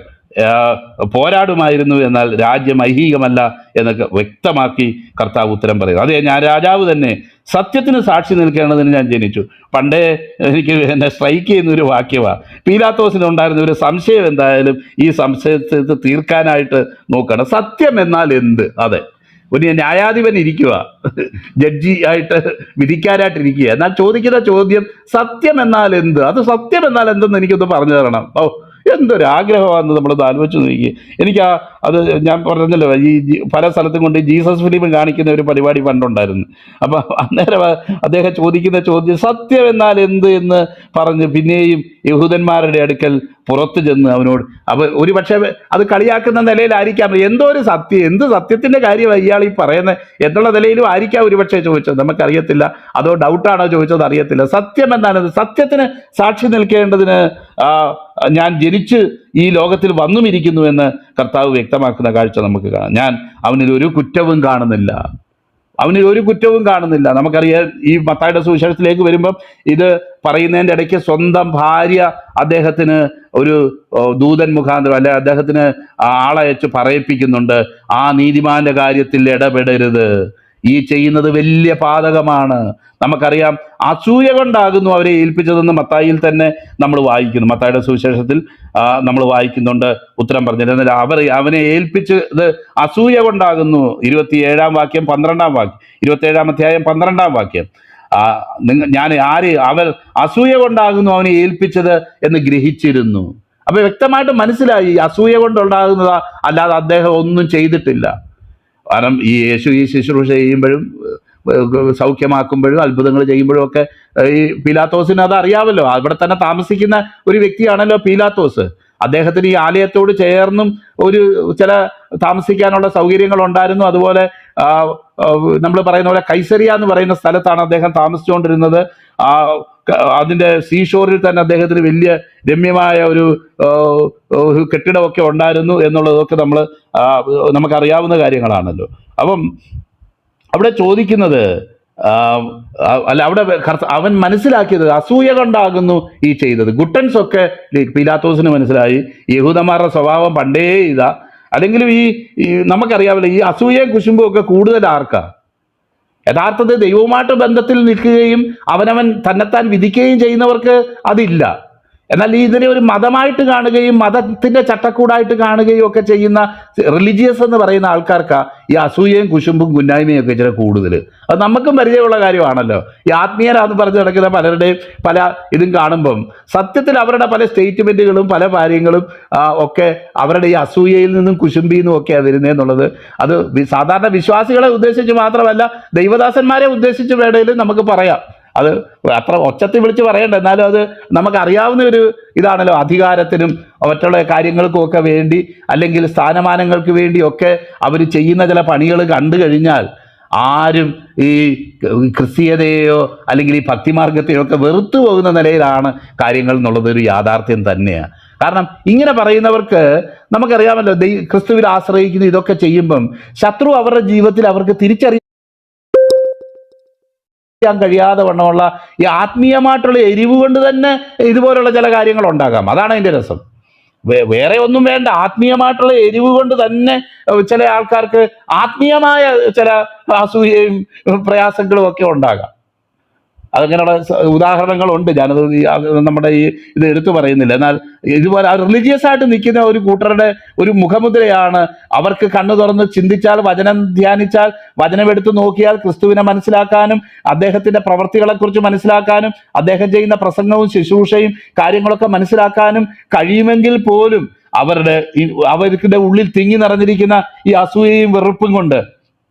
പോരാടുമായിരുന്നു, എന്നാൽ രാജ്യം ഐഹികമല്ല എന്നൊക്കെ വ്യക്തമാക്കി കർത്താവ് ഉത്തരം പറയുന്നു. അതെ, ഞാൻ രാജാവ് തന്നെ, സത്യത്തിന് സാക്ഷി നിൽക്കേണ്ടതിന് ഞാൻ ജനിച്ചു. പണ്ടേ എനിക്ക് എന്നെ സ്ട്രൈക്ക് ചെയ്യുന്ന ഒരു വാക്യമാണ്. പീലാത്തോസിനുണ്ടായിരുന്ന ഒരു സംശയം, എന്തായാലും ഈ സംശയത്തെ തീർക്കാനായിട്ട് നോക്കണം. സത്യം എന്നാൽ എന്ത്? അതെ, ഒരു ന്യായാധിപൻ ഇരിക്കുക, ജഡ്ജി ആയിട്ട് വിധിക്കാനായിട്ടിരിക്കുക, എന്നാൽ ചോദിക്കുന്ന ചോദ്യം സത്യം എന്നാൽ എന്ത്? അത് സത്യം എന്നാൽ എന്തെന്ന് എനിക്കൊന്ന് പറഞ്ഞു തരണം. ഓ, എന്തൊരാഗ്രഹമാണെന്ന് നമ്മളൊന്ന് ആലോചിച്ച് നോക്കി. എനിക്ക് അത് ഞാൻ പറഞ്ഞല്ലോ, ഈ പല സ്ഥലത്തും കൊണ്ട് ജീസസ് ഫിലിം കാണിക്കുന്ന ഒരു പരിപാടി പണ്ടുണ്ടായിരുന്നു. അപ്പം അന്നേരം അദ്ദേഹം ചോദിക്കുന്ന ചോദ്യം സത്യം എന്നാൽ എന്ത് എന്ന് പറഞ്ഞ് പിന്നെയും യഹൂദന്മാരുടെ അടുക്കൽ പുറത്തു ചെന്ന് അവനോട്, അപ്പോൾ ഒരു പക്ഷേ അത് കളിയാക്കുന്ന നിലയിലായിരിക്കാം, എന്തോ ഒരു സത്യം, എന്ത് സത്യത്തിൻ്റെ കാര്യമാണ് ഇയാൾ ഈ പറയുന്നത് എന്നുള്ള നിലയിലും ആയിരിക്കാം ഒരുപക്ഷെ ചോദിച്ചത്, നമുക്കറിയത്തില്ല. അതോ ഡൗട്ടാണോ ചോദിച്ചത് അറിയത്തില്ല. സത്യം എന്നാണ്, സത്യത്തിന് സാക്ഷി നിൽക്കേണ്ടതിന് ഞാൻ ജനിച്ച് ഈ ലോകത്തിൽ വന്നുമിരിക്കുന്നു എന്ന് കർത്താവ് വ്യക്തമാക്കുന്ന കാഴ്ച നമുക്ക് കാണാം. ഞാൻ അവനിൽ ഒരു കുറ്റവും കാണുന്നില്ല, അവനിൽ ഒരു കുറ്റവും കാണുന്നില്ല. നമുക്കറിയാം, ഈ മത്തായിയുടെ സുവിശേഷത്തിലേക്ക് വരുമ്പം ഇത് പറയുന്നതിൻ്റെ ഇടയ്ക്ക് സ്വന്തം ഭാര്യ അദ്ദേഹത്തിന് ഒരു ദൂതൻ മുഖാന്തരം അല്ലെ അദ്ദേഹത്തിന് ആളയച്ച് പറയിപ്പിക്കുന്നുണ്ട്, ആ നീതിമാന്റെ കാര്യത്തിൽ ഇടപെടരുത്, ഈ ചെയ്യുന്നത് വലിയ പാതകമാണ്. നമുക്കറിയാം, അസൂയ കൊണ്ടാകുന്നു അവരെ ഏൽപ്പിച്ചതെന്ന് മത്തായിയിൽ തന്നെ നമ്മൾ വായിക്കുന്നു. മത്തായിയുടെ സുവിശേഷത്തിൽ നമ്മൾ വായിക്കുന്നുണ്ട് ഉത്തരം പറഞ്ഞത്. എന്നാൽ അവനെ ഏൽപ്പിച്ചത് അസൂയ കൊണ്ടാകുന്നു. 27-ാം വാക്യം 12-ാം വാക്യം 27-ാം അധ്യായം 12-ാം വാക്യം, അവർ അസൂയ കൊണ്ടാകുന്നു അവനെ ഏൽപ്പിച്ചത് എന്ന് ഗ്രഹിച്ചിരുന്നു. അപ്പൊ വ്യക്തമായിട്ട് മനസ്സിലായി അസൂയ കൊണ്ടുണ്ടാകുന്നതാ, അല്ലാതെ അദ്ദേഹം ഒന്നും ചെയ്തിട്ടില്ല. കാരണം ഈ യേശു ഈ ശുശ്രൂഷ ചെയ്യുമ്പോഴും സൗഖ്യമാക്കുമ്പോഴും അത്ഭുതങ്ങൾ ചെയ്യുമ്പോഴും ഒക്കെ ഈ പീലാത്തോസിന് അത് അറിയാമല്ലോ. അവിടെ തന്നെ താമസിക്കുന്ന ഒരു വ്യക്തിയാണല്ലോ പീലാത്തോസ്. അദ്ദേഹത്തിന് ഈ ആലയത്തോട് ചേർന്നും ചില താമസിക്കാനുള്ള സൗകര്യങ്ങൾ ഉണ്ടായിരുന്നു. അതുപോലെ നമ്മൾ പറയുന്ന പോലെ കൈസരിയ എന്ന് പറയുന്ന സ്ഥലത്താണ് അദ്ദേഹം താമസിച്ചുകൊണ്ടിരുന്നത്. അതിൻ്റെ സീഷോറിൽ തന്നെ അദ്ദേഹത്തിന് വലിയ രമ്യമായ ഒരു കെട്ടിടമൊക്കെ ഉണ്ടായിരുന്നു എന്നുള്ളതൊക്കെ നമുക്കറിയാവുന്ന കാര്യങ്ങളാണല്ലോ. അപ്പം അവിടെ ചോദിക്കുന്നത് അവിടെ അവൻ മനസ്സിലാക്കിയത് അസൂയ കൊണ്ടാകുന്നു ഈ ചെയ്തത്. ഗുട്ടൻസ് ഒക്കെ പീലാത്തോസിന് മനസ്സിലായി, യഹൂദന്മാരുടെ സ്വഭാവം പണ്ടേ ഇതാ. അല്ലെങ്കിലും ഈ നമുക്കറിയാമല്ലോ, ഈ അസൂയയും കുശുമ്പും ഒക്കെ കൂടുതൽ ആർക്കാ? യഥാർത്ഥത്തിൽ ദൈവവുമായിട്ട് ബന്ധത്തിൽ നിൽക്കുകയും അവനവൻ തന്നെത്താൻ വിധിക്കുകയും ചെയ്യുന്നവർക്ക് അതില്ല. എന്നാൽ ഇതിനെ ഒരു മതമായിട്ട് കാണുകയും മതത്തിന്റെ ചട്ടക്കൂടായിട്ട് കാണുകയും ഒക്കെ ചെയ്യുന്ന റിലീജിയസ് എന്ന് പറയുന്ന ആൾക്കാർക്ക് ഈ അസൂയയും കുശുമ്പും കുന്നായ്മയും ഒക്കെ ഇച്ചിരി കൂടുതൽ. അത് നമുക്കും പരിചയമുള്ള കാര്യമാണല്ലോ. ഈ ആത്മീയരാന്ന് പറഞ്ഞ് നടക്കുന്ന പലരുടെയും പല ഇതും കാണുമ്പം സത്യത്തിൽ അവരുടെ പല സ്റ്റേറ്റ്മെന്റുകളും പല കാര്യങ്ങളും ഒക്കെ അവരുടെ ഈ അസൂയയിൽ നിന്നും കുശുമ്പിൽ നിന്നും ഒക്കെയാണ് വരുന്നതെന്നുള്ളത് അത് സാധാരണ വിശ്വാസികളെ ഉദ്ദേശിച്ച് മാത്രമല്ല, ദൈവദാസന്മാരെ ഉദ്ദേശിച്ച് വേണേലും നമുക്ക് പറയാം. അത് അത്ര ഒച്ചത്തിൽ വിളിച്ച് പറയണ്ട, എന്നാലും അത് നമുക്കറിയാവുന്ന ഒരു ഇതാണല്ലോ. അധികാരത്തിനും മറ്റുള്ള കാര്യങ്ങൾക്കും ഒക്കെ വേണ്ടി, അല്ലെങ്കിൽ സ്ഥാനമാനങ്ങൾക്ക് വേണ്ടിയൊക്കെ അവർ ചെയ്യുന്ന ചില പണികൾ കണ്ടു കഴിഞ്ഞാൽ ആരും ഈ ക്രിസ്തീയതയോ അല്ലെങ്കിൽ ഈ ഭക്തിമാർഗത്തെയോ ഒക്കെ വെറുത്തു പോകുന്ന നിലയിലാണ് കാര്യങ്ങൾ എന്നുള്ളത് ഒരു യാഥാർത്ഥ്യം തന്നെയാണ്. കാരണം ഇങ്ങനെ പറയുന്നവർക്ക് നമുക്കറിയാമല്ലോ, ക്രിസ്തുവിൽ ആശ്രയിക്കുന്ന ഇതൊക്കെ ചെയ്യുമ്പം ശത്രു അവരുടെ ജീവിതത്തിൽ അവർക്ക് തിരിച്ചറിയാൻ കഴിയാതെ വണ്ണമുള്ള ഈ ആത്മീയമായിട്ടുള്ള എരിവ് കൊണ്ട് തന്നെ ഇതുപോലുള്ള ചില കാര്യങ്ങൾ ഉണ്ടാകാം. അതാണ് അതിൻ്റെ രസം. വേറെ ഒന്നും വേണ്ട, ആത്മീയമായിട്ടുള്ള എരിവ് കൊണ്ട് തന്നെ ചില ആൾക്കാർക്ക് ആത്മീയമായ ചില അസൂയയും പ്രയാസങ്ങളും ഒക്കെ ഉണ്ടാകാം. അതങ്ങനെയുള്ള ഉദാഹരണങ്ങളുണ്ട്. ഞാനത് നമ്മുടെ ഇത് എടുത്തു പറയുന്നില്ല. എന്നാൽ ഇതുപോലെ റിലീജിയസ് ആയിട്ട് നിൽക്കുന്ന ഒരു കൂട്ടരുടെ ഒരു മുഖമുദ്രയാണ്, അവർക്ക് കണ്ണു തുറന്ന് ചിന്തിച്ചാൽ, വചനം ധ്യാനിച്ചാൽ, വചനമെടുത്ത് നോക്കിയാൽ ക്രിസ്തുവിനെ മനസ്സിലാക്കാനും അദ്ദേഹത്തിന്റെ പ്രവർത്തികളെക്കുറിച്ച് മനസ്സിലാക്കാനും അദ്ദേഹം ചെയ്യുന്ന പ്രസംഗവും ശുശ്രൂഷയും കാര്യങ്ങളൊക്കെ മനസ്സിലാക്കാനും കഴിയുമെങ്കിൽ പോലും അവരുടെ ഉള്ളിൽ തിങ്ങി നിറഞ്ഞിരിക്കുന്ന ഈ അസൂയയും വെറുപ്പും കൊണ്ട്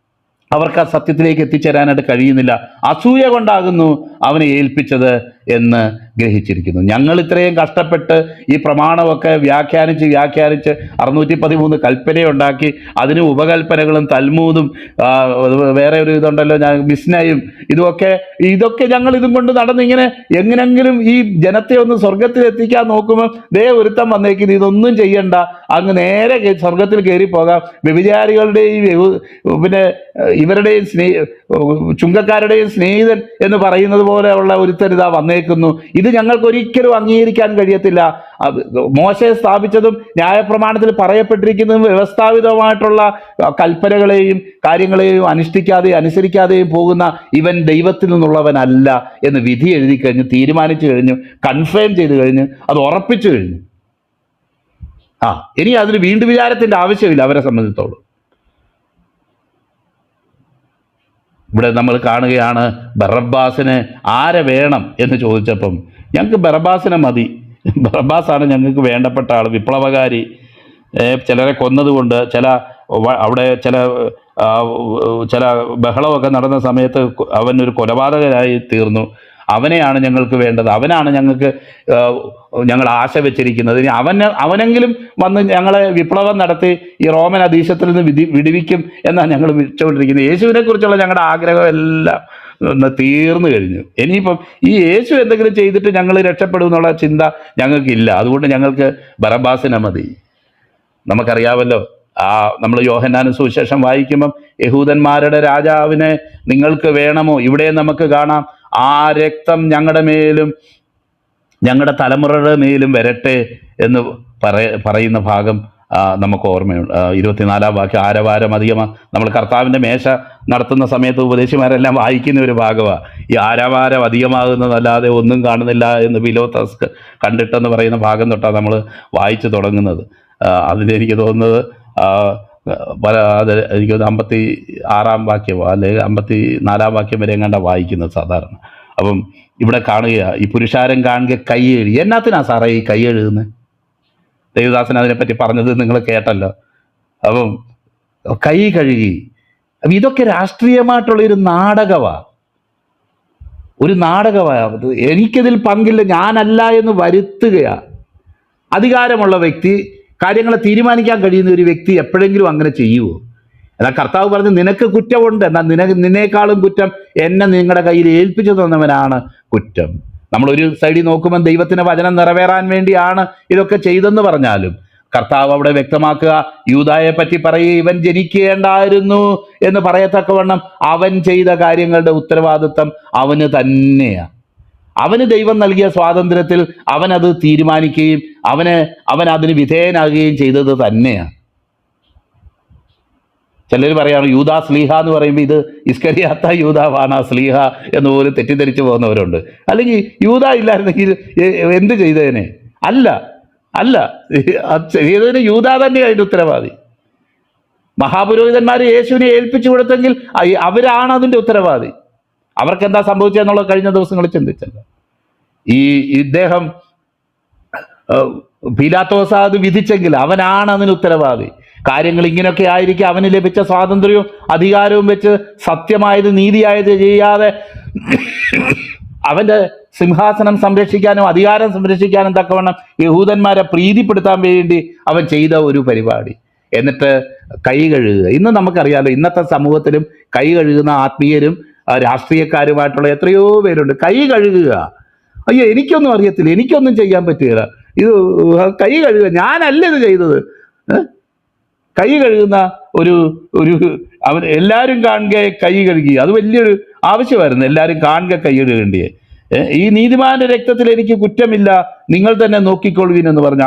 അവർക്ക് ആ സത്യത്തിലേക്ക് എത്തിച്ചേരാനായിട്ട് കഴിയുന്നില്ല. അസൂയ കൊണ്ടാകുന്നു അവനെ ഏൽപ്പിച്ചത് എന്ന് ഗ്രഹിച്ചിരിക്കുന്നു. ഞങ്ങൾ ഇത്രയും കഷ്ടപ്പെട്ട് ഈ പ്രമാണമൊക്കെ വ്യാഖ്യാനിച്ച് 613 കൽപ്പനയുണ്ടാക്കി, അതിന് ഉപകൽപ്പനകളും തൽമൂദും വേറെ ഒരു ഇതുണ്ടല്ലോ, മിസ്നയും, ഇതൊക്കെ ഞങ്ങൾ ഇതും കൊണ്ട് നടന്നിങ്ങനെ എങ്ങനെങ്കിലും ഈ ജനത്തെ ഒന്ന് സ്വർഗത്തിൽ എത്തിക്കാൻ നോക്കുമ്പോൾ ഒരുത്തം വന്നേക്കുന്നത് ഇതൊന്നും ചെയ്യണ്ട, അങ്ങ് നേരെ സ്വർഗത്തിൽ കയറി പോകാം, വ്യഭിചാരികളുടെയും പിന്നെ ഇവരുടെയും ചുങ്കക്കാരുടെയും സ്നേഹിതൻ എന്ന് പറയുന്നത് പോലെയുള്ള ഒരുത്തൻ ഇതാ വന്നേക്കുന്നു. ഇത് ഞങ്ങൾക്ക് ഒരിക്കലും അംഗീകരിക്കാൻ കഴിയത്തില്ല. മോശെ സ്ഥാപിച്ചതും ന്യായപ്രമാണത്തിൽ പറയപ്പെട്ടിരിക്കുന്നതും വ്യവസ്ഥാപിതമായിട്ടുള്ള കൽപ്പനകളെയും കാര്യങ്ങളെയും അനുസരിക്കാതെയും പോകുന്ന ഇവൻ ദൈവത്തിൽ നിന്നുള്ളവനല്ല എന്ന് വിധി എഴുതി കഴിഞ്ഞു, തീരുമാനിച്ചു കഴിഞ്ഞു, കൺഫേം ചെയ്തു കഴിഞ്ഞു, അത് ഉറപ്പിച്ചു കഴിഞ്ഞു. ഇനി അതിന് വീണ്ടും വിചാരത്തിന്റെ ആവശ്യമില്ല അവരെ സംബന്ധിച്ചോളം. ഇവിടെ നമ്മൾ കാണുകയാണ്, ബറബ്ബാസിന് ആരെ വേണം എന്ന് ചോദിച്ചപ്പം ഞങ്ങൾക്ക് ബറബ്ബാസിനെ മതി, ബറബ്ബാസാണ് ഞങ്ങൾക്ക് വേണ്ടപ്പെട്ട ആൾ, വിപ്ലവകാരി, ചിലരെ കൊന്നതുകൊണ്ട് അവിടെ ചില ബഹളമൊക്കെ നടന്ന സമയത്ത് അവനൊരു കൊലപാതകനായി തീർന്നു, അവനെയാണ് ഞങ്ങൾക്ക് വേണ്ടത്, അവനാണ് ഞങ്ങൾ ആശ വെച്ചിരിക്കുന്നത്. ഇനി അവനെങ്കിലും വന്ന് ഞങ്ങളെ വിപ്ലവം നടത്തി ഈ റോമൻ അധീശത്തിൽ നിന്ന് വിടുവിക്കും എന്നാണ് ഞങ്ങൾ വിളിച്ചുകൊണ്ടിരിക്കുന്നത്. യേശുവിനെ കുറിച്ചുള്ള ഞങ്ങളുടെ ആഗ്രഹം എല്ലാം തീർന്നു കഴിഞ്ഞു. ഇനിയിപ്പം ഈ യേശു എന്തെങ്കിലും ചെയ്തിട്ട് ഞങ്ങൾ രക്ഷപ്പെടും എന്നുള്ള ചിന്ത ഞങ്ങൾക്കില്ല. അതുകൊണ്ട് ഞങ്ങൾക്ക് ബറബ്ബാസിനെ മതി. നമുക്കറിയാമല്ലോ, നമ്മൾ യോഹന്നാന് സുവിശേഷം വായിക്കുമ്പം യഹൂദന്മാരുടെ രാജാവിനെ നിങ്ങൾക്ക് വേണമോ, ഇവിടെ നമുക്ക് കാണാം, ആ രക്തം ഞങ്ങളുടെ മേലും ഞങ്ങളുടെ തലമുറയുടെ മേലും വരട്ടെ എന്ന് പറയുന്ന ഭാഗം നമുക്ക് ഓർമ്മയുണ്ട്. 24-ാം വാക്യം, ആരവാരം അധികമാണ്. നമ്മൾ കർത്താവിൻ്റെ മേശ നടത്തുന്ന സമയത്ത് ഉപദേശിമാരെല്ലാം വായിക്കുന്ന ഒരു ഭാഗമാണ്. ഈ ആരവാരം അധികമാകുന്നതല്ലാതെ ഒന്നും കാണുന്നില്ല എന്ന് പിലോത്തസ് കണ്ടിട്ടെന്ന് പറയുന്ന ഭാഗം തൊട്ടാണ് നമ്മൾ വായിച്ചു തുടങ്ങുന്നത്. അതിലെനിക്ക് തോന്നുന്നത് എനിക്ക് 56-ാം വാക്യമോ അല്ലെങ്കിൽ 54-ാം വാക്യം വരെ എങ്ങാണ്ടാണ് വായിക്കുന്നത് സാധാരണ. അപ്പം ഇവിടെ കാണുക, ഈ പുരുഷാരം കാണുക കൈ എഴുതി. എന്നാത്തിനാ സാറേ ഈ കൈ എഴുതുന്നത്? ദേവദാസൻ അതിനെപ്പറ്റി പറഞ്ഞത് നിങ്ങൾ കേട്ടല്ലോ. അപ്പം കൈ കഴുകി, അപ്പം ഇതൊക്കെ രാഷ്ട്രീയമായിട്ടുള്ളൊരു നാടകമാണ്, എനിക്കതിൽ പങ്കില്ല, ഞാനല്ല എന്ന് വരുത്തുകയാണ്. അധികാരമുള്ള വ്യക്തി, കാര്യങ്ങളെ തീരുമാനിക്കാൻ കഴിയുന്ന ഒരു വ്യക്തി എപ്പോഴെങ്കിലും അങ്ങനെ ചെയ്യുമോ? എന്നാൽ കർത്താവ് പറഞ്ഞു, നിനക്ക് കുറ്റമുണ്ട്, എന്നാൽ നിന്നേക്കാളും കുറ്റം എന്നെ നിങ്ങളുടെ കയ്യിൽ ഏൽപ്പിച്ചു തന്നവനാണ് കുറ്റം. നമ്മളൊരു സൈഡിൽ നോക്കുമ്പോൾ ദൈവത്തിൻ്റെ വചനം നിറവേറാൻ വേണ്ടിയാണ് ഇതൊക്കെ ചെയ്തെന്ന് പറഞ്ഞാലും കർത്താവ് അവിടെ വ്യക്തമാക്കുക, യൂദായെ പറ്റി പറയുക, ഇവൻ ജനിക്കേണ്ടായിരുന്നു എന്ന് പറയത്തക്കവണ്ണം അവൻ ചെയ്ത കാര്യങ്ങളുടെ ഉത്തരവാദിത്വം അവന് തന്നെയാണ്. അവന് ദൈവം നൽകിയ സ്വാതന്ത്ര്യത്തിൽ അവനത് തീരുമാനിക്കുകയും അവൻ അതിന് വിധേയനാകുകയും ചെയ്തത് തന്നെയാണ്. ചിലർ പറയാണ് യൂദാ സ്ലീഹ എന്ന് പറയുമ്പോൾ ഇത് ഇസ്കരിയാത്ത യൂദാവാണ് സ്ലീഹ എന്ന് പോലും തെറ്റിദ്ധരിച്ചു പോകുന്നവരുണ്ട്. അല്ലെങ്കിൽ യൂദാ ഇല്ലായിരുന്നെങ്കിൽ എന്ത് ചെയ്തതിനെ? അല്ല ചെയ്തതിന് യൂദാ തന്നെ അതിൻ്റെ ഉത്തരവാദി. മഹാപുരോഹിതന്മാർ യേശുവിനെ ഏൽപ്പിച്ചു കൊടുത്തെങ്കിൽ അവരാണ് അതിൻ്റെ ഉത്തരവാദി. അവർക്ക് എന്താ സംഭവിച്ചതെന്നുള്ളത് കഴിഞ്ഞ ദിവസങ്ങളിൽ ചിന്തിച്ചല്ലോ. ഇദ്ദേഹം പീലാത്തോസ് അത് വിധിച്ചെങ്കിൽ അവനാണ് അതിന് ഉത്തരവാദി. കാര്യങ്ങൾ ഇങ്ങനെയൊക്കെ ആയിരിക്കും. അവന് ലഭിച്ച സ്വാതന്ത്ര്യവും അധികാരവും വെച്ച് സത്യമായത് നീതിയായത് ചെയ്യാതെ അവൻ്റെ സിംഹാസനം സംരക്ഷിക്കാനും അധികാരം സംരക്ഷിക്കാനും തക്കവണ്ണം യഹൂദന്മാരെ പ്രീതിപ്പെടുത്താൻ വേണ്ടി അവൻ ചെയ്ത ഒരു പരിപാടി. എന്നിട്ട് കൈ കഴുകുക. ഇന്ന് നമുക്കറിയാമല്ലോ, ഇന്നത്തെ സമൂഹത്തിലും കൈ കഴുകുന്ന ആത്മീയരും രാഷ്ട്രീയക്കാരുമായിട്ടുള്ള എത്രയോ പേരുണ്ട്. കൈ കഴുകുക, അയ്യോ എനിക്കൊന്നും അറിയത്തില്ല, എനിക്കൊന്നും ചെയ്യാൻ പറ്റുകയില്ല, ഇത് കൈ കഴുകുക, ഞാനല്ല ഇത് ചെയ്തത്. കൈ കഴുകുന്ന ഒരു അവൻ എല്ലാവരും കാണുക കൈ കഴുകി, അത് വലിയൊരു ആവശ്യമായിരുന്നു. എല്ലാവരും കാണുക കൈ കഴുകേണ്ടിയേ. ഈ നീതിമാന്റെ രക്തത്തിൽ എനിക്ക് കുറ്റമില്ല, നിങ്ങൾ തന്നെ നോക്കിക്കൊള്ളുവിൻ എന്ന് പറഞ്ഞു.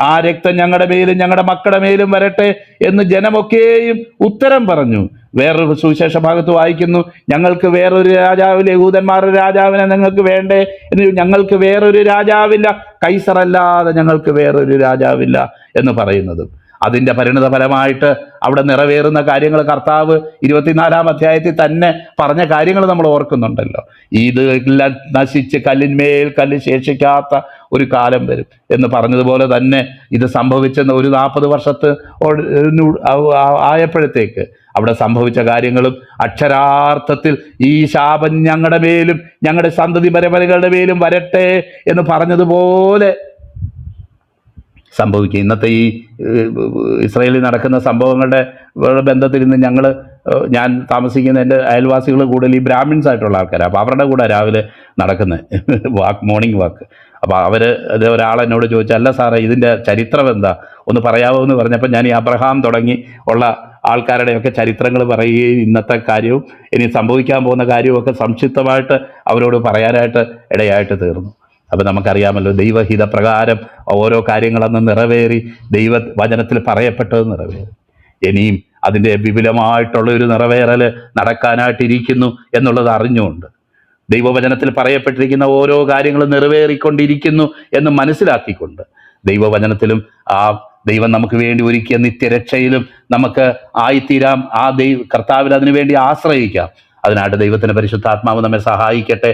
ആ രക്തം ഞങ്ങളുടെ മേലും ഞങ്ങളുടെ മക്കളുടെ മേലും വരട്ടെ എന്ന് ജനമൊക്കെയും ഉത്തരം പറഞ്ഞു. വേറൊരു സുവിശേഷ ഭാഗത്ത് വായിക്കുന്നു, ഞങ്ങൾക്ക് വേറൊരു രാജാവില്ല, യഹൂദന്മാരുടെ രാജാവിനെ നിങ്ങൾക്ക് വേണ്ടേ എന്ന്, ഞങ്ങൾക്ക് വേറൊരു രാജാവില്ല, കൈസറല്ലാതെ ഞങ്ങൾക്ക് വേറൊരു രാജാവില്ല എന്ന് പറയുന്നത്. അതിൻ്റെ പരിണിത ഫലമായിട്ട് അവിടെ നിറവേറുന്ന കാര്യങ്ങൾ കർത്താവ് 24-ാം അധ്യായത്തിൽ തന്നെ പറഞ്ഞ കാര്യങ്ങൾ നമ്മൾ ഓർക്കുന്നുണ്ടല്ലോ. ഇതെല്ലാം നശിച്ച് കല്ലിന്മേൽ കല്ല് ശേഷിക്കാത്ത ഒരു കാലം വരും എന്ന് പറഞ്ഞതുപോലെ തന്നെ ഇത് സംഭവിച്ചെന്ന് ഒരു 40 വർഷത്ത് ആയപ്പോഴത്തേക്ക് അവിടെ സംഭവിച്ച കാര്യങ്ങളും അക്ഷരാർത്ഥത്തിൽ ഈ ശാപം ഞങ്ങളുടെ മേലും ഞങ്ങളുടെ സന്തതി പരമ്പരകളുടെ മേലും വരട്ടെ എന്ന് പറഞ്ഞതുപോലെ സംഭവിക്കും. ഇന്നത്തെ ഈ ഇസ്രായേലിൽ നടക്കുന്ന സംഭവങ്ങളുടെ ബന്ധത്തിൽ നിന്ന് ഞാൻ താമസിക്കുന്ന എൻ്റെ അയൽവാസികൾ കൂടുതൽ ഈ ബ്രാഹ്മിൻസ് ആയിട്ടുള്ള ആൾക്കാരാണ്. അപ്പോൾ അവരുടെ കൂടെ രാവിലെ നടക്കുന്നത് മോർണിംഗ് വാക്ക്. അപ്പോൾ അത് ഒരാളെന്നോട് ചോദിച്ചു, അല്ല സാറേ ഇതിൻ്റെ ചരിത്രം എന്താ ഒന്ന് പറയാമോ എന്ന് പറഞ്ഞപ്പോൾ ഞാൻ ഈ അബ്രഹാം തുടങ്ങി ഉള്ള ആൾക്കാരുടെയൊക്കെ ചരിത്രങ്ങൾ പറയുകയും ഇന്നത്തെ കാര്യവും ഇനി സംഭവിക്കാൻ പോകുന്ന കാര്യവും ഒക്കെ സംക്ഷിപ്തമായിട്ട് അവരോട് പറയാനായിട്ട് ഇടയായിട്ട് തീർന്നു. അപ്പം നമുക്കറിയാമല്ലോ, ദൈവഹിത പ്രകാരം ഓരോ കാര്യങ്ങളന്ന് നിറവേറി, ദൈവവചനത്തിൽ പറയപ്പെട്ടത് നിറവേറി. ഇനിയും അതിൻ്റെ വിപുലമായിട്ടുള്ള ഒരു നിറവേറൽ നടക്കാനായിട്ടിരിക്കുന്നു എന്നുള്ളത് അറിഞ്ഞുകൊണ്ട്, ദൈവവചനത്തിൽ പറയപ്പെട്ടിരിക്കുന്ന ഓരോ കാര്യങ്ങളും നിറവേറിക്കൊണ്ടിരിക്കുന്നു എന്ന് മനസ്സിലാക്കിക്കൊണ്ട്, ദൈവവചനത്തിലും ആ ദൈവം നമുക്ക് വേണ്ടി ഒരുക്കിയ നിത്യരക്ഷയിലും നമുക്ക് ആയിത്തീരാം. ആ കർത്താവിൽ അതിനു വേണ്ടി ആശ്രയിക്കാം. അതിനായിട്ട് ദൈവത്തിൻ്റെ പരിശുദ്ധാത്മാവ് നമ്മെ സഹായിക്കട്ടെ.